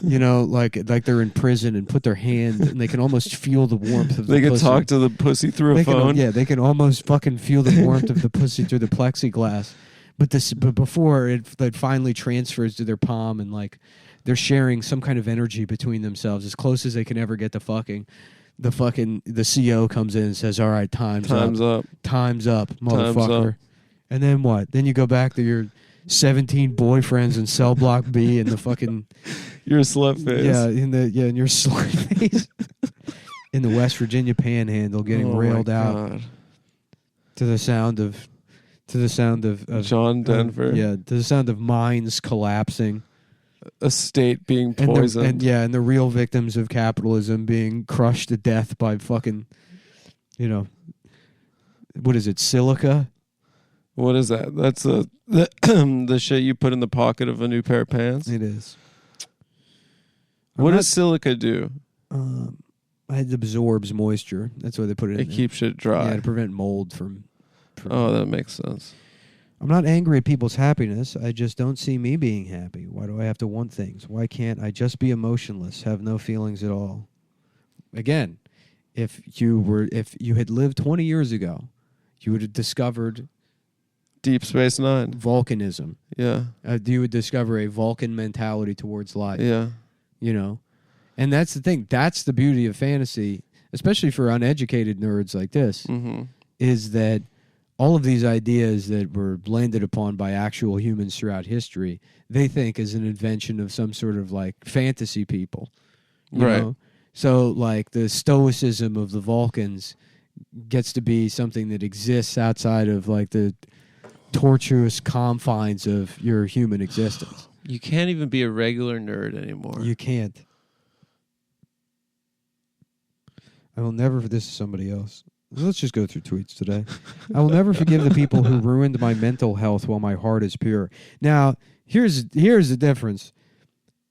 like they're in prison and put their hand and they can almost feel the warmth of the pussy. They can talk to the pussy through a phone. They can almost fucking feel the warmth of the pussy through the plexiglass. But before it finally transfers to their palm and like they're sharing some kind of energy between themselves as close as they can ever get to fucking. The CO comes in and says, "All right, time's up. Time's up, motherfucker." And then what? Then you go back to your 17 boyfriends in cell block B and the fucking your slut face. Yeah, in your slut face. in the West Virginia Panhandle getting railed out to the sound of John Denver. To the sound of mines collapsing, a state being poisoned, and the real victims of capitalism being crushed to death by fucking, what is it, silica? What is that? That's the shit you put in the pocket of a new pair of pants? It is. What does silica do? It absorbs moisture. That's why they put it in. It keeps it dry. Yeah, to prevent mold from. Oh, that makes sense. I'm not angry at people's happiness. I just don't see me being happy. Why do I have to want things? Why can't I just be emotionless, have no feelings at all? Again, if you had lived 20 years ago, you would have discovered Deep Space Nine. volcanism. Yeah. You would discover a Vulcan mentality towards life. Yeah. And that's the thing. That's the beauty of fantasy, especially for uneducated nerds like this, is that all of these ideas that were landed upon by actual humans throughout history, they think is an invention of some sort of like fantasy people. You know? So like the stoicism of the Vulcans gets to be something that exists outside of like the tortuous confines of your human existence. You can't even be a regular nerd anymore. You can't. I will never. This is somebody else. Let's just go through tweets today. I will never forgive the people who ruined my mental health while my heart is pure. Now, here's the difference.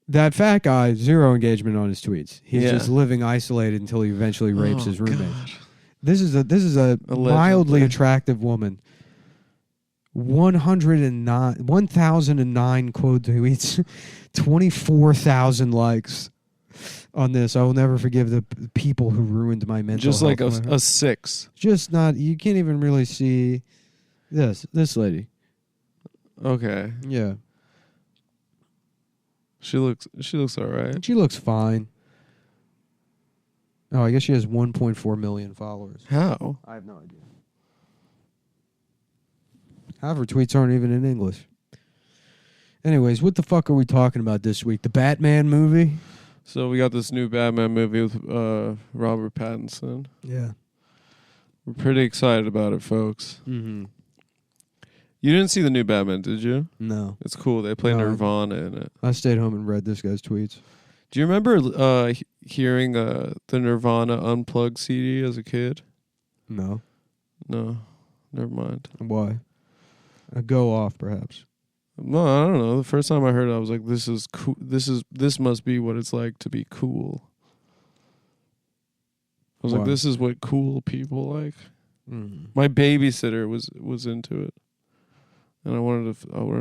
That fat guy, zero engagement on his tweets. He's just living isolated until he eventually rapes his roommate. God. This is a mildly attractive woman. 1,009 quote tweets, 24,000 likes on this. I will never forgive the people who ruined my mental just health. Just like a 6. Just not, you can't even really see this lady. Okay. Yeah. She looks all right. She looks fine. Oh, I guess she has 1.4 million followers. How? I have no idea. Half her tweets aren't even in English. Anyways, what the fuck are we talking about this week? The Batman movie? So we got this new Batman movie with Robert Pattinson. Yeah. We're pretty excited about it, folks. Mm-hmm. You didn't see the new Batman, did you? No. It's cool. They play Nirvana in it. I stayed home and read this guy's tweets. Do you remember hearing the Nirvana Unplugged CD as a kid? No. No. Never mind. Why? A go off, perhaps. No, I don't know. The first time I heard it, I was like, "This is cool. This must be what it's like to be cool." I was like, "This is what cool people like." Mm. My babysitter was into it, and I wanted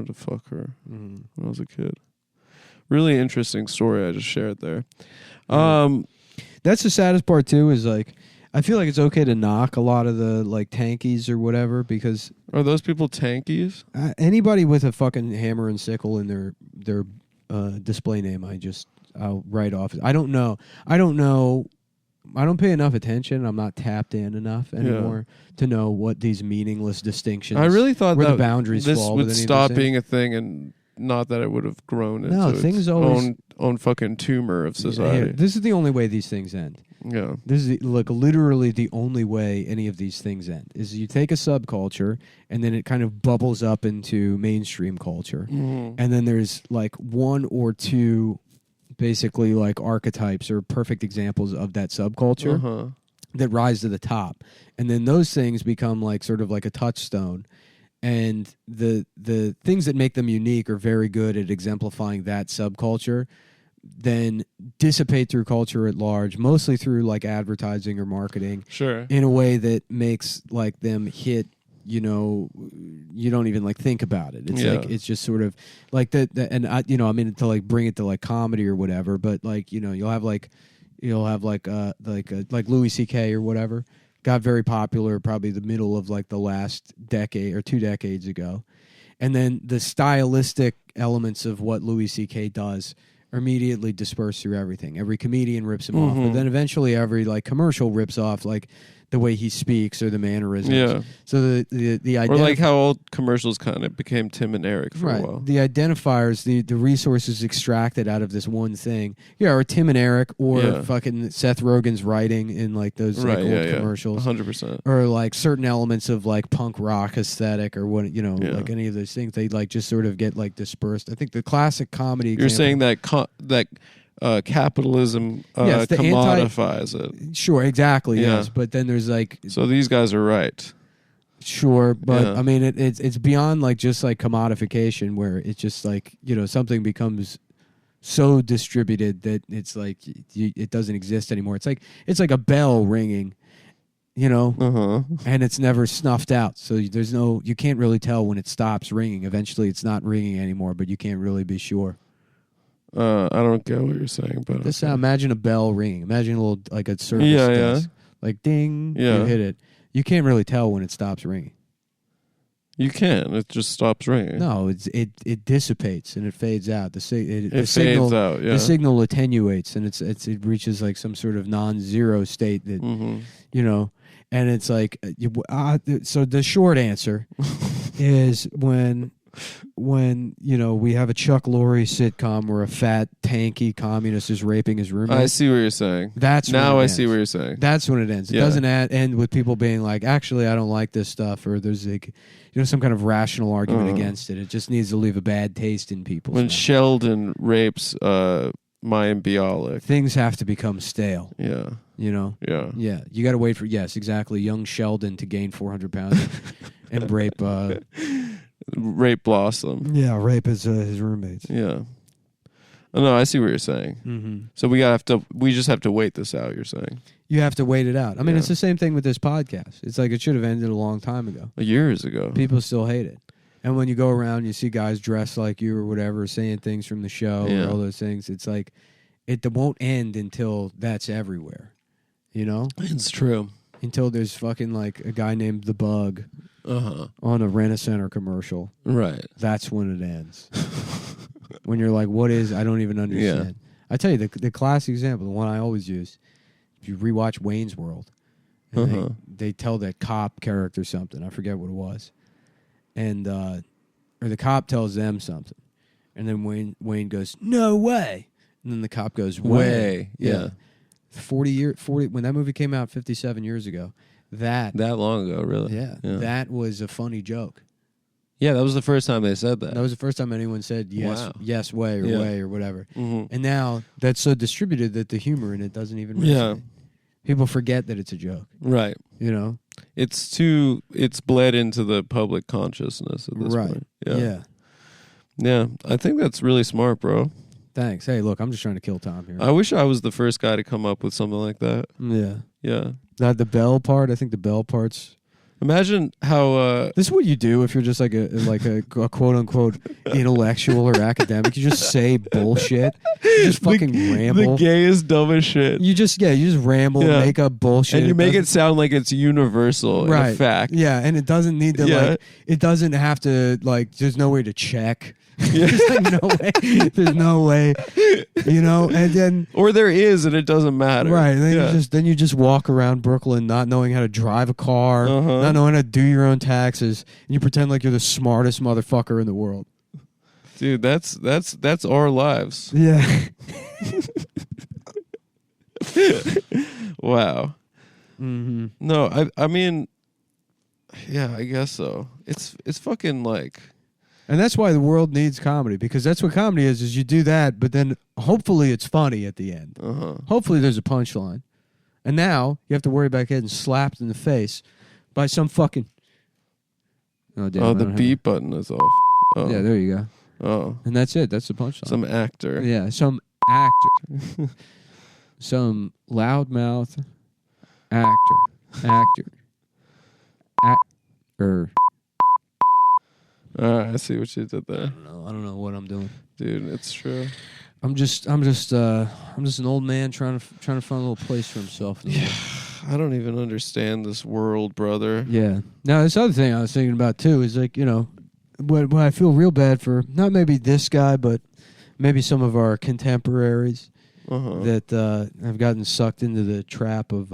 to fuck her when I was a kid. Really interesting story I just shared there. That's the saddest part too. Is like, I feel like it's okay to knock a lot of the like tankies or whatever because are those people tankies? Anybody with a fucking hammer and sickle in their display name, I'll write off. I don't know. I don't pay enough attention. I'm not tapped in enough anymore to know what these meaningless distinctions. I really thought where that the boundaries this fall would stop being a thing, and not that it would have grown into its own fucking tumor of society. This is the only way these things end. Yeah, this is literally the only way any of these things end. Is you take a subculture and then it kind of bubbles up into mainstream culture, and then there's like one or two, basically like archetypes or perfect examples of that subculture that rise to the top, and then those things become like sort of like a touchstone. And the things that make them unique are very good at exemplifying that subculture, then dissipate through culture at large, mostly through like advertising or marketing. Sure. In a way that makes like them hit, you don't even like think about it. It's like it's just sort of like that. And I mean to like bring it to like comedy or whatever, but like you'll have like Louis C.K. or whatever. Got very popular probably the middle of like the last decade or 2 decades ago. And then the stylistic elements of what Louis C.K. does are immediately dispersed through everything. Every comedian rips him off, but then eventually every like commercial rips off like the way he speaks or the mannerisms. Yeah. So the Or like how old commercials kind of became Tim and Eric for a while. The identifiers, the resources extracted out of this one thing. Yeah, or Tim and Eric, or fucking Seth Rogen's writing in like those like old commercials. 100%. Or like certain elements of like punk rock aesthetic, or what, you know, like any of those things. They like just sort of get like dispersed. I think the classic comedy. You're saying that capitalism commodifies it. Sure, exactly. Yeah. Yes, but then there's like. So these guys are right. Sure, but I mean, it's beyond like just like commodification, where it's just like, you know, something becomes so distributed that it's like it doesn't exist anymore. It's like a bell ringing, you know, and it's never snuffed out. So you can't really tell when it stops ringing. Eventually, it's not ringing anymore, but you can't really be sure. I don't get what you're saying, but this sound. Imagine a bell ringing. Imagine a little like a service desk. Like ding, you hit it. You can't really tell when it stops ringing. You can. It just stops ringing. No, it dissipates and it fades out. The fades signal out. Yeah. The signal attenuates and it reaches like some sort of non-zero state that you know. And it's like so. The short answer is when you know we have a Chuck Lorre sitcom where a fat tanky communist is raping his roommate. I see what you're saying. That's now when I see what you're saying. That's when it ends. It doesn't end with people being like, actually, I don't like this stuff, or there's like, you know, some kind of rational argument against it. It just needs to leave a bad taste in people's mouth. Sheldon rapes Mayim Bialik, things have to become stale. Yeah. You know? Yeah. Yeah. You got to wait for, exactly, young Sheldon to gain 400 pounds and rape Blossom. Yeah, rape his roommates. Yeah. Oh, no, I see what you're saying. Mm-hmm. So we just have to wait this out, you're saying? You have to wait it out. I mean, it's the same thing with this podcast. It's like it should have ended a long time ago. Years ago. People still hate it. And when you go around, you see guys dressed like you or whatever, saying things from the show or all those things. It's like it won't end until that's everywhere. You know? It's true. Until there's fucking like a guy named The Bug on a Rent-A-Center commercial. Right. That's when it ends. When you're like, what is, I don't even understand. Yeah. I tell you, the classic example, the one I always use, if you rewatch Wayne's World, and they tell that cop character something. I forget what it was. And or the cop tells them something. And then Wayne goes, no way. And then the cop goes, way. Yeah. 40 when that movie came out 57 years ago, that long ago, really. Yeah. That was a funny joke. Yeah, that was the first time they said that. That was the first time anyone said yes, way, or way, or whatever. Mm-hmm. And now that's so distributed that the humor in it doesn't even resonate. Yeah. People forget that it's a joke. Right. You know? It's bled into the public consciousness at this point. Yeah. Yeah, I think that's really smart, bro. Thanks. Hey, look, I'm just trying to kill time here. I wish I was the first guy to come up with something like that. Yeah. Yeah. Now, the bell part, I think the bell part's... Imagine how... this is what you do if you're just like a quote-unquote intellectual or academic. You just say bullshit. You just fucking ramble. The gayest, dumbest shit. You just ramble and make up bullshit. And you make it sound like it's universal in fact. Yeah, and it doesn't need to, it doesn't have to, there's no way to check. There's no way, you know, and then or there is and it doesn't matter, right? And then you just walk around Brooklyn not knowing how to drive a car, not knowing how to do your own taxes, and you pretend like you're the smartest motherfucker in the world. Dude, that's our lives. Yeah. Wow. Mm-hmm. No, I mean, yeah, I guess so. It's fucking like. And that's why the world needs comedy, because that's what comedy is you do that, but then hopefully it's funny at the end. Hopefully there's a punchline. And now you have to worry about getting slapped in the face by some fucking... Oh, damn, the beep button is off. Oh. Yeah, there you go. Oh. And that's it. That's the punchline. Some actor. Yeah, some actor. Some loudmouth actor. I see what you did there. I don't know what I'm doing, dude. It's true. I'm just an old man trying to find a little place for himself. Yeah, I don't even understand this world, brother. Yeah. Now this other thing I was thinking about too is like, you know, what I feel real bad for, not maybe this guy, but maybe some of our contemporaries that have gotten sucked into the trap of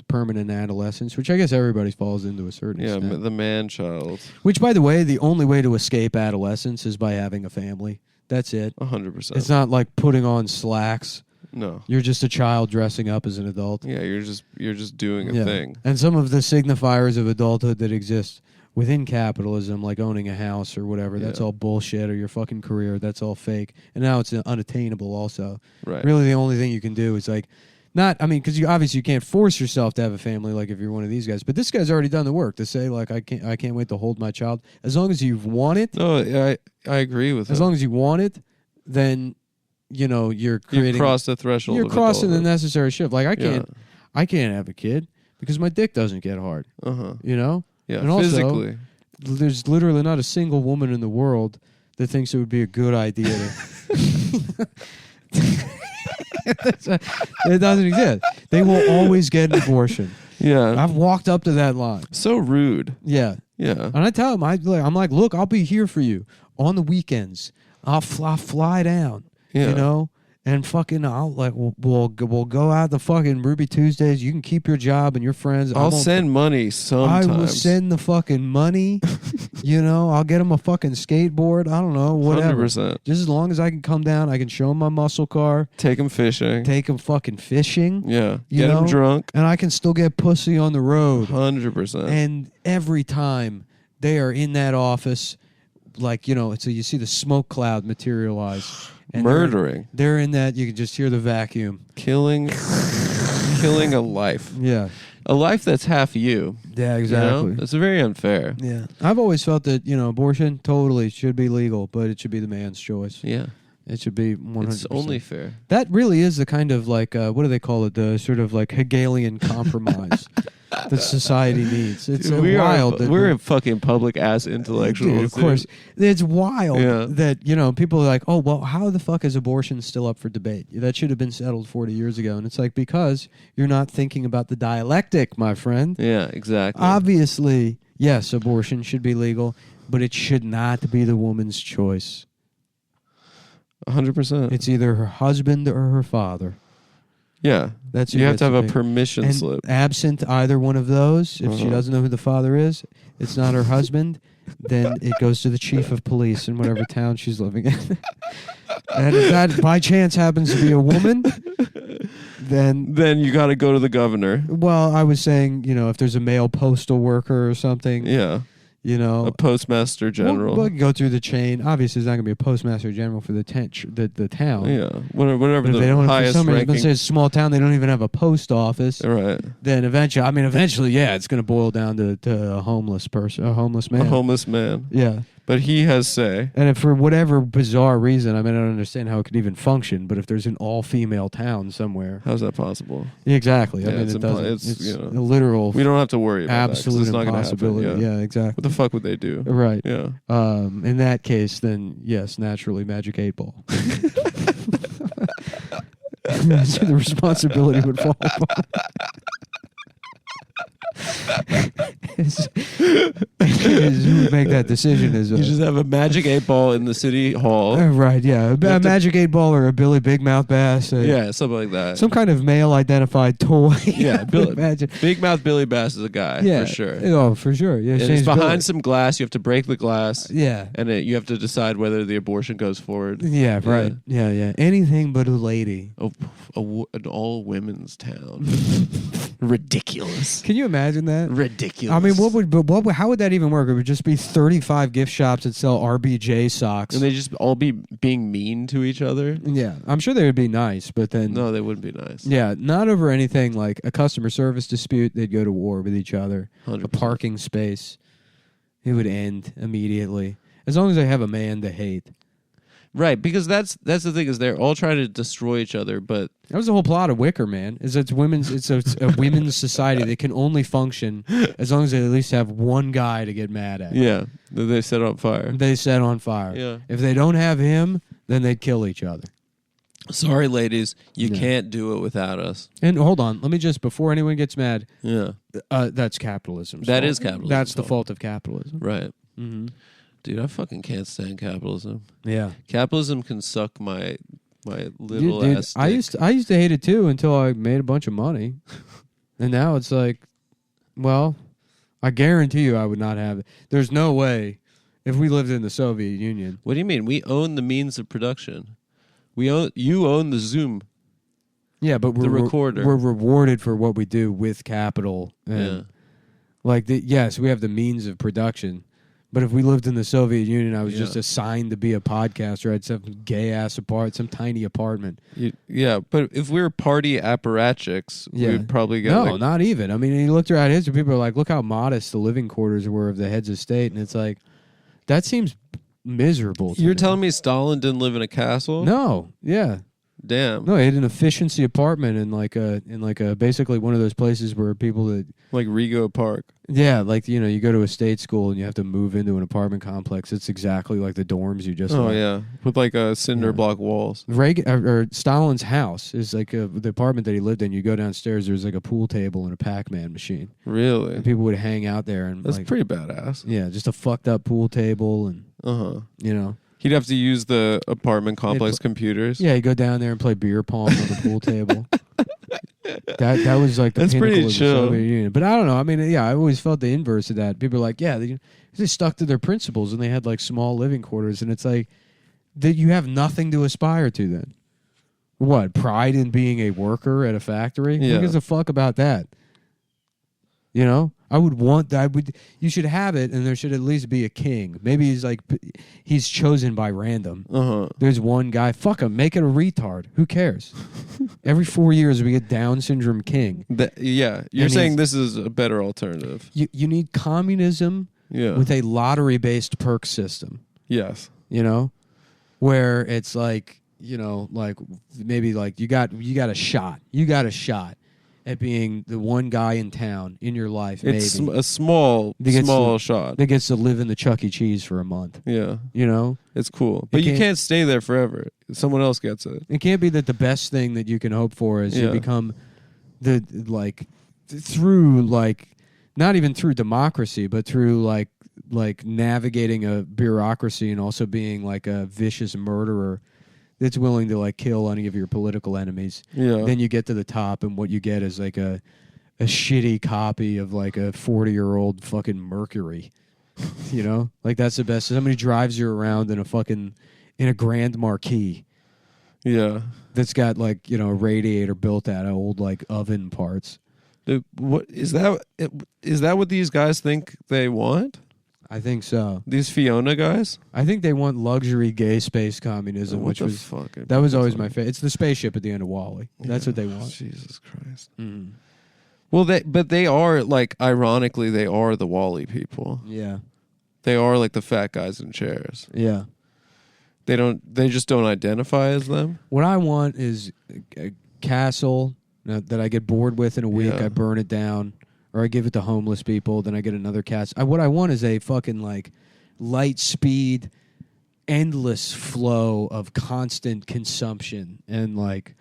permanent adolescence, which I guess everybody falls into a certain extent. The man child. Which, by the way, the only way to escape adolescence is by having a family. That's it. 100%. It's not like putting on slacks. No. You're just a child dressing up as an adult. Yeah, you're just doing a thing. And some of the signifiers of adulthood that exist within capitalism, like owning a house or whatever, that's all bullshit, or your fucking career, that's all fake. And now it's unattainable also. Right. Really the only thing you can do is like, because you can't force yourself to have a family like if you're one of these guys. But this guy's already done the work to say, like, I can't wait to hold my child. As long as you want it. No, I agree with that. As long as you want it, then, you're creating. You cross the threshold. You're of crossing the adulthood. necessary shift. Like, I can't have a kid because my dick doesn't get hard. Yeah, And also, physically. There's literally not a single woman in the world that thinks it would be a good idea to. It doesn't exist. They will always get an abortion. Yeah. I've walked up to that line. So rude. Yeah. Yeah. And I tell them, I'm like, look, I'll be here for you on the weekends. I'll fly down, and fucking we'll go out the fucking Ruby Tuesdays. You can keep your job and your friends. I'll send money sometimes. I will send the fucking money. I'll get them a fucking skateboard. I don't know, whatever. 100%. Just as long as I can come down, I can show them my muscle car. Take them fishing. Take them fucking fishing. Yeah. Get them drunk. And I can still get pussy on the road. 100%. And every time they are in that office, like, so you see the smoke cloud materialize. And murdering. They're in that, you can just hear the vacuum. Killing a life. Yeah. A life that's half you. Yeah, exactly. It's very unfair. Yeah. I've always felt that, abortion totally should be legal, but it should be the man's choice. Yeah. It should be 100%. It's only fair. That really is the kind of like, what do they call it? The sort of like Hegelian compromise that society needs. It's wild. We're fucking public ass intellectuals. Dude, of course. It's wild Yeah. that, people are like, oh, well, how the fuck is abortion still up for debate? That should have been settled 40 years ago. And it's like, because you're not thinking about the dialectic, my friend. Yeah, exactly. Obviously, yes, abortion should be legal, but it should not be the woman's choice. 100%. It's either her husband or her father. Yeah. That's you have to have a permission slip. Absent either one of those, if she doesn't know who the father is, it's not her husband, then it goes to the chief of police in whatever town she's living in. And if that by chance happens to be a woman, then you got to go to the governor. Well, I was saying, if there's a male postal worker or something. Yeah. A postmaster general. We'll go through the chain. Obviously, there's not going to be a postmaster general for the town. Yeah, whatever the they don't highest have, for some ranking. reason, it's a small town. They don't even have a post office. Right. Then eventually, yeah, it's going to boil down to a homeless person, a homeless man. A homeless man. Yeah. But he has say. And if for whatever bizarre reason, I don't understand how it could even function, but if there's an all-female town somewhere. How's that possible? Exactly. Yeah, it doesn't. It's a literal. We don't have to worry about absolute that. Absolute impossibility. Yeah, exactly. What the fuck would they do? Right. Yeah. In that case, then, yes, naturally, Magic 8 Ball. So the responsibility would fall upon. Who would make that decision is you just have a Magic 8 Ball in the city hall. Right, yeah. A Magic 8 Ball or a Billy Big Mouth Bass. Yeah, something like that. Some kind of male identified toy. Yeah, Big Mouth Billy Bass is a guy, for sure. Oh, for sure. Yeah, and it's behind some glass. You have to break the glass. Yeah. And you have to decide whether the abortion goes forward. Yeah, right. Yeah. Anything but a lady. An all-women's town. Ridiculous. Can you imagine that? Ridiculous. I mean, how would that even work? It would just be 35 gift shops that sell RBJ socks. And they just all be being mean to each other? Yeah. I'm sure they would be nice, but then... No, they wouldn't be nice. Yeah, not over anything like a customer service dispute. They'd go to war with each other. 100%. A parking space. It would end immediately. As long as they have a man to hate. Right, because that's the thing is they're all trying to destroy each other, but that was the whole plot of Wicker Man. It's a women's society that can only function as long as they at least have one guy to get mad at. Yeah, that they set on fire. They set on fire. Yeah. If they don't have him, then they'd kill each other. Sorry, ladies, you can't do it without us. And hold on, let me just before anyone gets mad. Yeah, that's capitalism. That is capitalism. That's the fault of capitalism. Right. Mm-hmm. Dude, I fucking can't stand capitalism. Yeah. Capitalism can suck my little ass dick. I used to hate it too until I made a bunch of money. And now it's like, well, I guarantee you I would not have it. There's no way if we lived in the Soviet Union. What do you mean? We own the means of production. You own the Zoom. Yeah, but the recorder. We're rewarded for what we do with capital. And yes, we have the means of production. But if we lived in the Soviet Union, I was just assigned to be a podcaster. I'd some gay-ass some tiny apartment. But if we were party apparatchiks, we would probably get... No, not even. I mean, you looked around history, people are like, look how modest the living quarters were of the heads of state. And it's like, that seems miserable to You're me. telling me Stalin didn't live in a castle? No, yeah. Damn. No, he had an efficiency apartment in like a basically one of those places where people that... Like Rego Park. Yeah, like, you go to a state school and you have to move into an apartment complex. It's exactly like the dorms you just... Oh, yeah. With like cinder block walls. Or Stalin's house is like the apartment that he lived in. You go downstairs, there's like a pool table and a Pac-Man machine. Really? And people would hang out there. And that's pretty badass. Yeah, just a fucked up pool table and, He'd have to use the apartment complex computers. Yeah, he'd go down there and play beer pong on the pool table. That was like the That's pinnacle pretty of the chill. Soviet Union. But I don't know. I mean, I always felt the inverse of that. People are like, they stuck to their principles and they had like small living quarters. And it's like, that you have nothing to aspire to then. What? Pride in being a worker at a factory? Yeah. Who gives a fuck about that? I would want that. You should have it, and there should at least be a king. Maybe he's chosen by random. There's one guy. Fuck him. Make it a retard. Who cares? Every 4 years we get Down syndrome king. You're saying this is a better alternative. You need communism with a lottery-based perk system. Yes. Where it's like maybe like you got a shot. You got a shot at being the one guy in town in your life. It's maybe a small shot that gets to live in the Chuck E. Cheese for a month. Yeah, it's cool, but you can't stay there forever. Someone else gets it. It can't be that the best thing that you can hope for is you become through not even through democracy, but through like navigating a bureaucracy and also being like a vicious murderer that's willing to like kill any of your political enemies. Yeah. Then you get to the top, and what you get is like a shitty copy of like a 40-year-old fucking Mercury. Like that's the best. Somebody drives you around in a Grand Marquis. Yeah. That's got like a radiator built out of old like oven parts. Dude, what is that? Is that what these guys think they want? I think so. These Fiona guys? I think they want luxury gay space communism, which was that was always my favorite. It's the spaceship at the end of WALL-E. That's what they want. Jesus Christ. Mm. Well, they are like, ironically, they are the WALL-E people. Yeah. They are like the fat guys in chairs. Yeah. They just don't identify as them. What I want is a castle that I get bored with in a week. I burn it down. Or I give it to homeless people, then I get another castle. What I want is a fucking like light speed, endless flow of constant consumption and like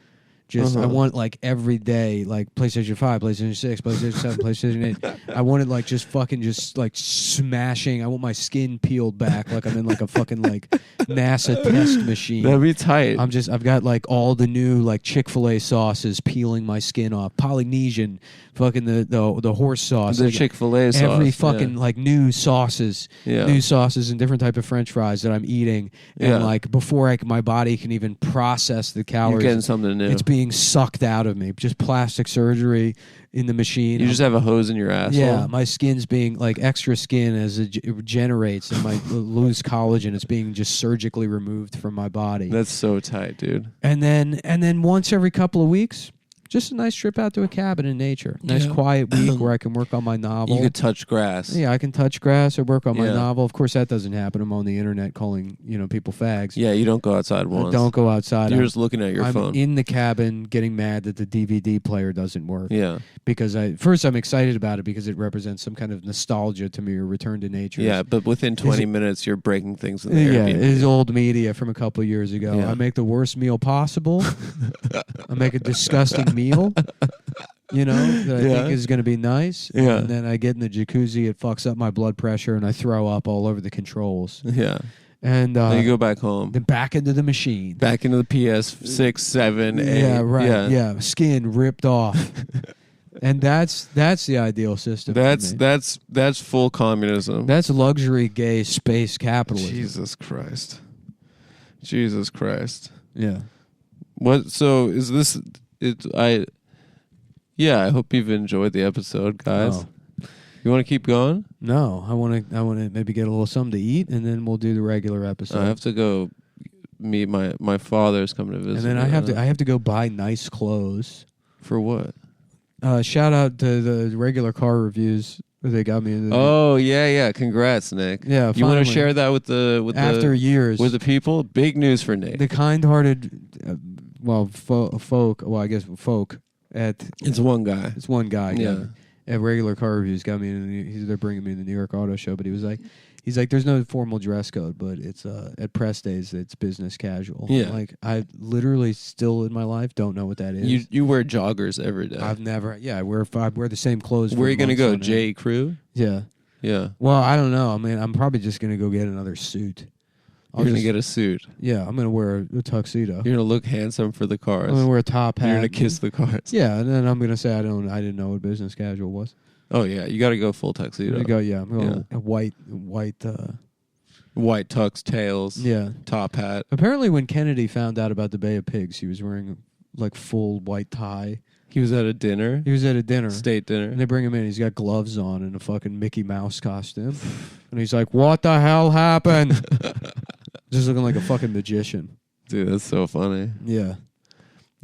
just I want like every day like PlayStation 5, PlayStation 6, PlayStation 7, PlayStation 8. I want it like just fucking just like smashing. I want my skin peeled back like I'm in like a fucking like NASA test machine. That'd be tight. I've got like all the new like Chick-fil-A sauces peeling my skin off. Polynesian, fucking the horse sauce. The like, Chick-fil-A sauce. Every fucking like new sauces and different type of French fries that I'm eating. And like before my body can even process the calories. You're getting something new. It's being sucked out of me. Just plastic surgery in the machine. You just have a hose in your asshole. Yeah, my skin's being like extra skin as it regenerates and might lose collagen. It's being just surgically removed from my body. That's so tight, dude. And then once every couple of weeks, just a nice trip out to a cabin in nature. Nice quiet week where I can work on my novel. You could touch grass. Yeah, I can touch grass or work on my novel. Of course, that doesn't happen. I'm on the internet calling people fags. Yeah, you don't go outside once. Don't go outside. You're just looking at your phone. I'm in the cabin getting mad that the DVD player doesn't work. Yeah. Because I'm excited about it because it represents some kind of nostalgia to me or return to nature. Yeah, but within 20 minutes, you're breaking things in the Airbnb. It is old media from a couple of years ago. Yeah. I make the worst meal possible. I make a disgusting meal. That I think is going to be nice. Yeah. And then I get in the jacuzzi, it fucks up my blood pressure, and I throw up all over the controls. Yeah. And then you go back home. Then back into the machine. Back into the PS6, 7, 8. Yeah, right. Yeah. Skin ripped off. And that's the ideal system. That's full communism. That's luxury gay space capitalism. Jesus Christ. Yeah. What? So is this? Yeah. I hope you've enjoyed the episode, guys. Oh. You want to keep going? No, I want to maybe get a little something to eat, and then we'll do the regular episode. I have to go meet my father's coming to visit. And then I have to go buy nice clothes. For what? Shout out to the regular car reviews. They got me into. Oh yeah. Congrats, Nick. Yeah. You want to share that with after years with the people? Big news for Nick. The kind-hearted, folk. Well, I guess folk at. It's one guy. It's one guy. Yeah. At regular car reviews got me they're bringing me to the New York Auto Show, but he's like there's no formal dress code, but it's at press days it's business casual. Yeah. Like I literally still in my life don't know what that is. You wear joggers every day. I've never I wear the same clothes. Where are you gonna go? J. Crew? Yeah. Yeah. Well, I don't know. I mean, I'm probably just gonna go get another suit. You're going to get a suit. Yeah, I'm going to wear a tuxedo. You're going to look handsome for the cars. I'm going to wear a top hat. You're going to kiss the cars. Yeah, and then I'm going to say I didn't know what business casual was. Oh, yeah. You got to go full tuxedo. I'm going white tux, tails. Yeah. Top hat. Apparently when Kennedy found out about the Bay of Pigs, he was wearing like full white tie. He was at a dinner? He was at a dinner. State dinner. And they bring him in. He's got gloves on and a fucking Mickey Mouse costume. And he's like, what the hell happened? Just looking like a fucking magician. Dude, that's so funny. Yeah.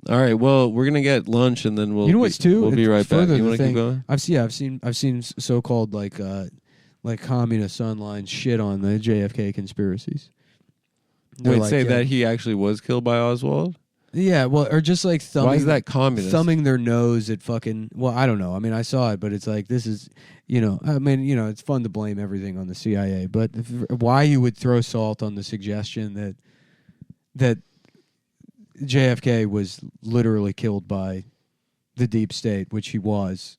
All right, well, we're gonna get lunch and then we'll. You know what's too? We'll be right back. You want to keep going? I've seen so-called like communist online shit on the JFK conspiracies. Wait, like, say that he actually was killed by Oswald? Yeah, well, or just like thumbing. Why is that communist? Thumbing their nose at fucking. Well, I don't know. I mean, I saw it, but it's like this is. It's fun to blame everything on the CIA, but why you would throw salt on the suggestion that JFK was literally killed by the deep state, which he was.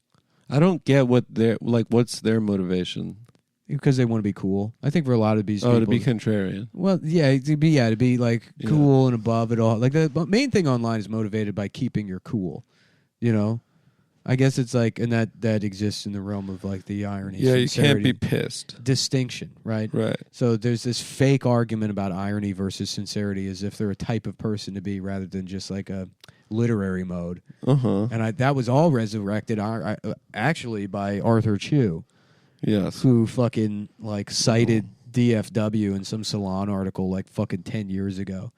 I don't get what's their motivation? Because they want to be cool. I think for a lot of these people. Oh, to be contrarian. Well, yeah, to be like cool and above it all. Like the main thing online is motivated by keeping your cool. You know? I guess it's like, and that exists in the realm of like the irony. Yeah, you can't be pissed. Distinction, right? Right. So there's this fake argument about irony versus sincerity as if they're a type of person to be rather than just like a literary mode. Uh-huh. And that was all resurrected actually by Arthur Chu. Yes. Who fucking like cited DFW in some Salon article like fucking 10 years ago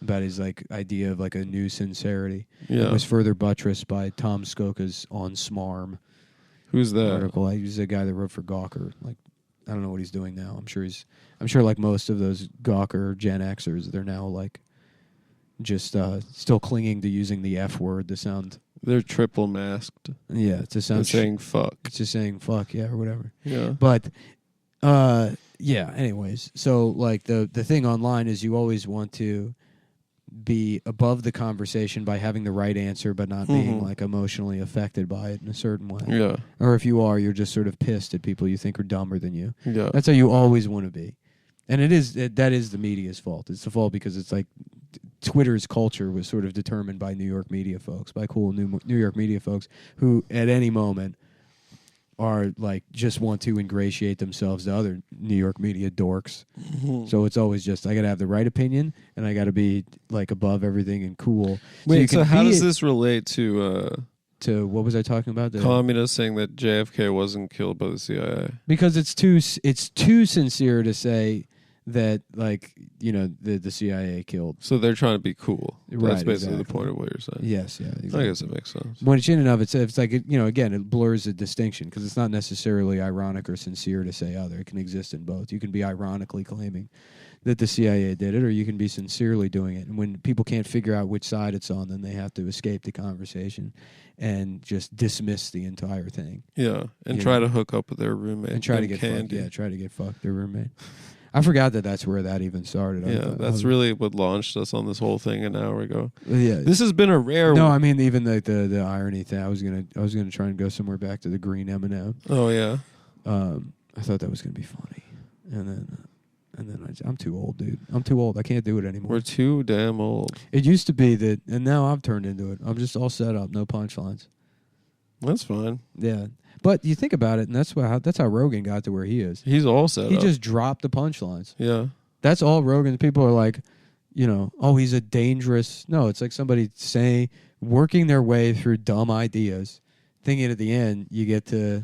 about his like idea of like a new sincerity. Yeah. It was further buttressed by Tom Skoka's On Smarm. Who's that? Article. He's a guy that wrote for Gawker. Like, I don't know what he's doing now. I'm sure like most of those Gawker Gen Xers, they're now like just still clinging to using the F word to sound. They're triple masked. Yeah, to sound. Saying fuck. It's just saying fuck, yeah, or whatever. Yeah. But, yeah. Anyways, so like the thing online is you always want to be above the conversation by having the right answer, but not being like emotionally affected by it in a certain way. Yeah. Or if you are, you're just sort of pissed at people you think are dumber than you. Yeah. That's how you always want to be. And that is the media's fault. It's the fault because it's like Twitter's culture was sort of determined by New York media folks, by cool New York media folks who at any moment are like just want to ingratiate themselves to other New York media dorks. Mm-hmm. So it's always just I got to have the right opinion and I got to be like above everything and cool. Wait, so how does this relate to what was I talking about? Communists saying that JFK wasn't killed by the CIA? Because it's too sincere to say that like the CIA killed. So they're trying to be cool. Right, that's basically exactly. the point of what you're saying. Yes, yeah. Exactly. I guess it makes sense. When it's in and of itself, it's like again, it blurs the distinction because it's not necessarily ironic or sincere to say other. It can exist in both. You can be ironically claiming that the CIA did it, or you can be sincerely doing it. And when people can't figure out which side it's on, then they have to escape the conversation and just dismiss the entire thing. Yeah, and try to hook up with their roommate and try to get candy. fucked. Yeah, try to get fucked their roommate. I forgot that's where that even started. Yeah, that's really what launched us on this whole thing an hour ago. Yeah, this has been a rare. No, I mean even the irony thing. I was gonna try and go somewhere back to the green M&M. Oh yeah. I thought that was gonna be funny, and then I'm too old, dude. I'm too old. I can't do it anymore. We're too damn old. It used to be that, and now I've turned into it. I'm just all set up, no punchlines. That's fine. Yeah. But you think about it, and that's how Rogan got to where he is. He's all set He up. just dropped the punchlines. Yeah. That's all Rogan. People are like, oh, he's a dangerous. No, it's like somebody working their way through dumb ideas, thinking at the end you get to,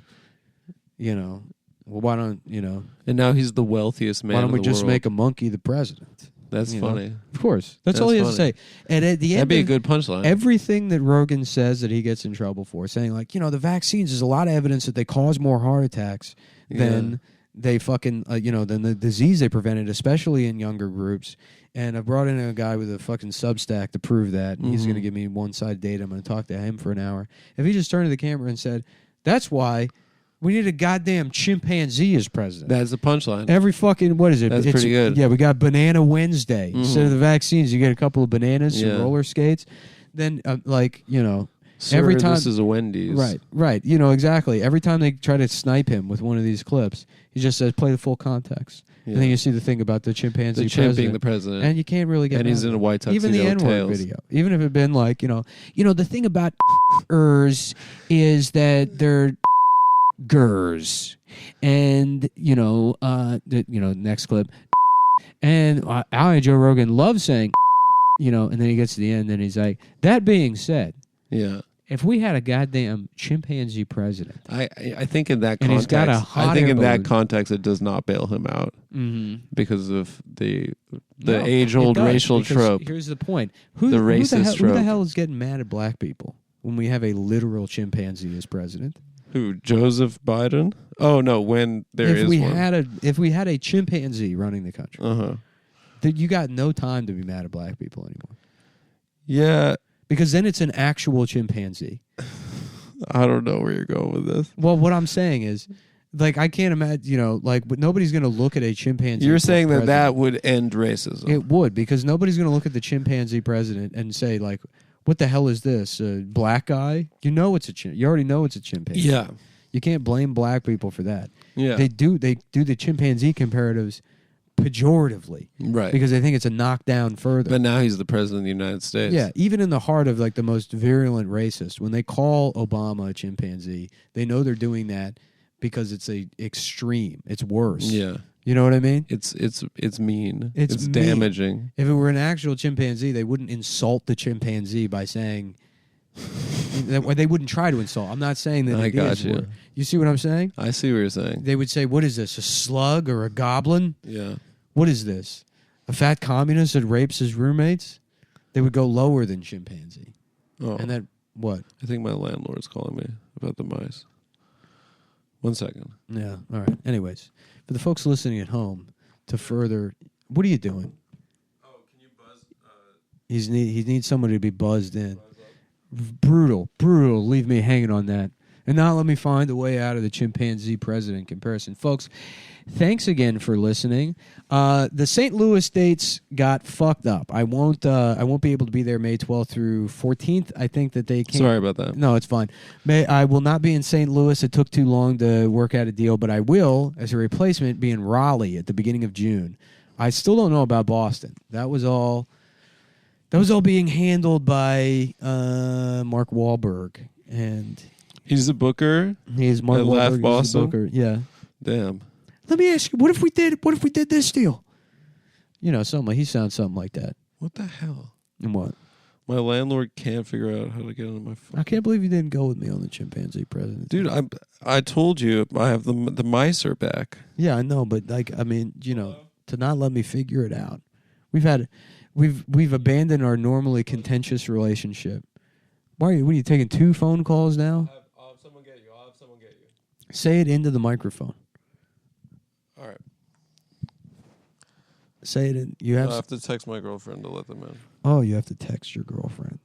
well, why don't, And now he's the wealthiest man why don't in we the just world. make a monkey the president? That's funny. Of course. That's all he has to say. And at the end, that'd be a good punchline. Everything that Rogan says that he gets in trouble for, saying like, the vaccines, there's a lot of evidence that they cause more heart attacks than they fucking, than the disease they prevented, especially in younger groups. And I brought in a guy with a fucking Substack to prove that. And he's going to give me one-side data. I'm going to talk to him for an hour. If he just turned to the camera and said, that's why we need a goddamn chimpanzee as president. That's the punchline. Every fucking, what is it? That's pretty good. Yeah, we got Banana Wednesday. Instead of the vaccines, you get a couple of bananas, some roller skates. Then, Sir, every time. This is a Wendy's. Right. Exactly. Every time they try to snipe him with one of these clips, he just says, play the full context. Yeah. And then you see the thing about the chimpanzee The chimp president. being the president. And you can't really get And he's in a white tuxedo even the with N-word tails. video. Even if it had been like, the thing about is that they're gers. And, next clip. And I, Joe Rogan, loves saying, and then he gets to the end and he's like, that being said, yeah. if we had a goddamn chimpanzee president, I think in that and he's context, got a hot I think air in that balloon. context it does not bail him out because of the No, age-old it does, racial because trope. Here's the point: The racist who the trope. hell is getting mad at black people when we have a literal chimpanzee as president? Who? Joseph Biden? Oh no, when there is one. If we had a chimpanzee running the country, Uh-huh. you got no time to be mad at black people anymore. Yeah, Because then it's an actual chimpanzee. I don't know where you're going with this. Well, what I'm saying is, like, I can't imagine, but nobody's going to look at a chimpanzee. You're saying that president. would end racism. It would, because nobody's going to look at the chimpanzee president and say, like, what the hell is this? A black guy? You already know it's a chimpanzee. Yeah. You can't blame black people for that. Yeah. They do the chimpanzee comparatives pejoratively. Right. Because they think it's a knockdown further. But now he's the president of the United States. Yeah, even in the heart of like the most virulent racist, when they call Obama a chimpanzee, they know they're doing that because it's a extreme. It's worse. Yeah. You know what I mean? It's mean. It's mean. Damaging. If it were an actual chimpanzee, they wouldn't insult the chimpanzee by saying they wouldn't try to insult. I'm not saying that. I got you. You see what I'm saying? I see what you're saying. They would say, "What is this? A slug or a goblin? Yeah. What is this? A fat communist that rapes his roommates?" They would go lower than chimpanzee. Oh. And that what? I think my landlord's calling me about the mice. 1 second. Yeah. All right. Anyways, for the folks listening at home, to further, what are you doing? Oh, can you buzz? He needs somebody to be buzzed in. Brutal. Leave me hanging on that. And now let me find a way out of the chimpanzee president comparison. Folks, thanks again for listening. The St. Louis dates got fucked up. I won't be able to be there May 12th through 14th. I think that they can't. Sorry about that. No, it's fine. I will not be in St. Louis. It took too long to work out a deal, but I will, as a replacement, be in Raleigh at the beginning of June. I still don't know about Boston. That was all being handled by Mark Wahlberg, and He's a booker. he's Mark At Wahlberg. Laugh is the Boston? booker. Yeah. Damn. Let me ask you, what if we did this deal? He sounds something like that. What the hell? And what? My landlord can't figure out how to get into my phone. I can't believe you didn't go with me on the chimpanzee president. Dude, I told you I have the mice are back. Yeah, I know, but to not let me figure it out. We've abandoned our normally contentious relationship. What are you taking 2 phone calls now? I'll have someone get you. Say it into the microphone. All right. Say it in. You have. I have to text my girlfriend to let them in. Oh, you have to text your girlfriend.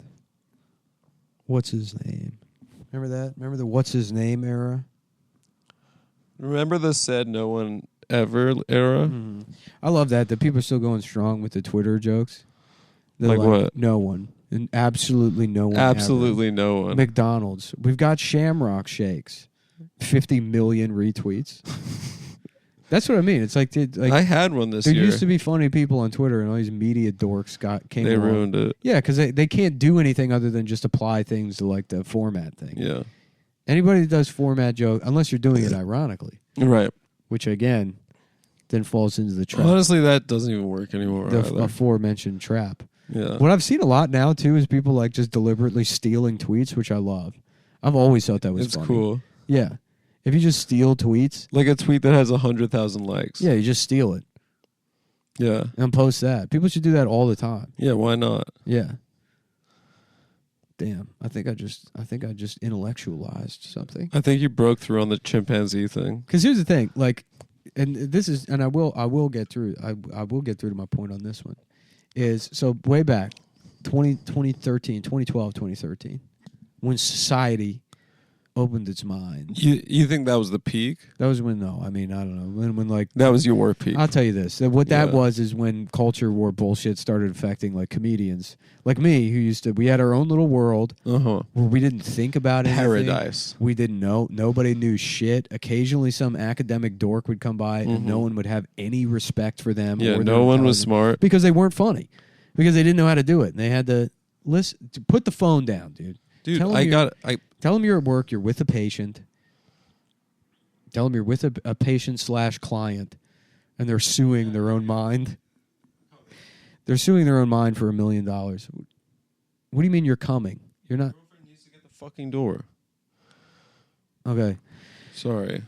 What's his name? Remember that? Remember the what's his name era? Remember the said no one ever era? Mm-hmm. I love that. The people are still going strong with the Twitter jokes. They're Like what? No one. And absolutely no one. Absolutely ever. no one. McDonald's. We've got Shamrock Shakes. 50 million retweets. That's what I mean. It's like I had one this there year. used to be funny people on Twitter, and all these media dorks came They along. ruined it. Yeah, because they can't do anything other than just apply things to like the format thing. Yeah. Anybody that does format joke, unless you're doing it ironically, Right. which again then falls into the trap. Honestly, that doesn't even work anymore. The either. aforementioned trap. Yeah. What I've seen a lot now too is people like just deliberately stealing tweets, which I love. I've always thought that was It's funny. cool. Yeah. If you just steal tweets, Like a tweet that has 100,000 likes. yeah, you just steal it Yeah. and post that. People should do that all the time. Yeah, why not? Yeah. Damn, I think I just intellectualized something. I think you broke through on the chimpanzee thing. Because here's the thing, like, and this is, and I will get through. I will get through to my point on this one. Is so way back, 2013, 2012, 2013, when society opened its mind. You think that was the peak? That was when, no, I mean, I don't know. When like... That was your peak. I'll tell you this. What that Yeah. was is when culture war bullshit started affecting, like, comedians. Like me, who used to... We had our own little world Uh-huh. where we didn't think about anything. Paradise. We didn't know. Nobody knew shit. Occasionally some academic dork would come by and no one would have any respect for them. Yeah, or their no one was intelligence smart. because they weren't funny. Because they didn't know how to do it. And they had to listen... To put the phone down, dude. Dude, Tell them you're at work, you're with a patient. Tell them you're with a patient/client, and they're suing their own mind. They're suing their own mind for $1 million. What do you mean you're coming? You're not... Girlfriend needs to get the fucking door. Okay. Sorry.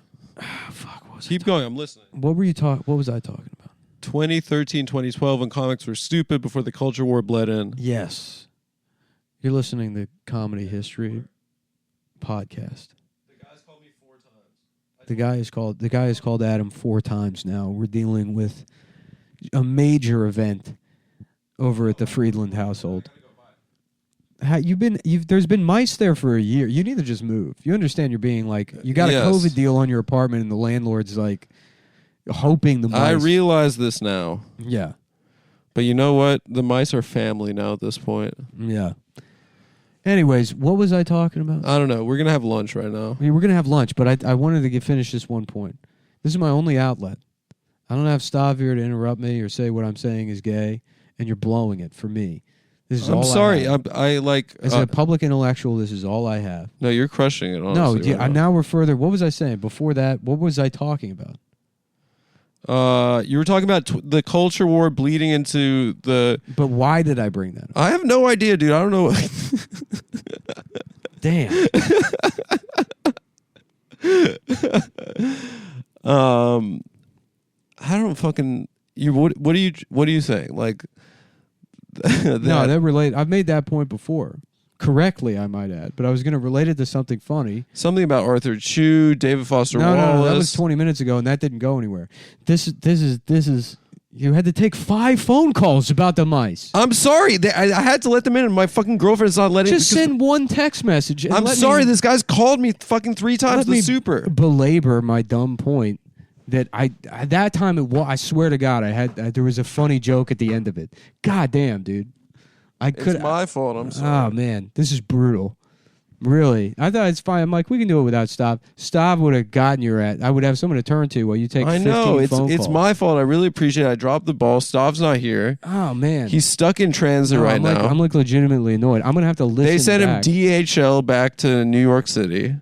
Fuck, what was Keep going, I'm listening. What were you talking... What was I talking about? 2013, 2012, when comics were stupid before the culture war bled in. Yes. You're listening to Comedy History Podcast. The guy's called me 4 times. The guy is called Adam 4 times now. We're dealing with a major event over at the Friedland household. There's been mice there for a year. You need to just move. You understand you're being like, you got Yes. a COVID deal on your apartment and the landlord's like hoping the mice. I realize this now. Yeah. But you know what? The mice are family now at this point. Yeah. Anyways, what was I talking about? I don't know. We're going to have lunch right now. I mean, we're going to have lunch, but I wanted to finish this one point. This is my only outlet. I don't have Stav here to interrupt me or say what I'm saying is gay, and you're blowing it for me. This is all I'm sorry. I have. I like... As a public intellectual, this is all I have. No, you're crushing it, honestly. No, right now. now we're further. What was I saying? Before that, what was I talking about? You were talking about the culture war bleeding into the... But why did I bring that up? I have no idea, dude. I don't know. Damn. I don't fucking... What are you saying? Like... No, that relate. I've made that point before. Correctly, I might add. But I was going to relate it to something funny. Something about Arthur Chu, David Foster Wallace. No, that was 20 minutes ago, and that didn't go anywhere. This is. You had to take 5 phone calls about the mice. I'm sorry. I had to let them in, and my fucking girlfriend's not letting... Just send one text message. And I'm sorry. This guy's called me fucking 3 times the super. Belabor my dumb point that at that time I swear to God there was a funny joke at the end of it. God damn, dude. It's my fault. I'm sorry. Oh man, this is brutal. Really, I thought it's fine. I'm like, we can do it without Stav. Stav would have gotten your ass. I would have someone to turn to while you take. I 15 know it's phone calls. my fault. I really appreciate it. I dropped the ball. Stav's not here. Oh man, He's stuck in transit right now. I'm like legitimately annoyed. I'm gonna have to listen. They sent back. him DHL back to New York City.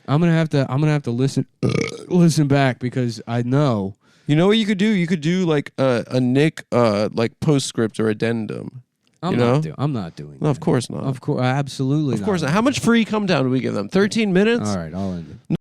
I'm gonna have to listen back because I know. You know what you could do? You could do like a Nick like postscript or addendum. I'm not doing that. No, of course not. Of course, absolutely. Of course not. How much free Cumtown do we give them? 13 minutes? All right, I'll end it.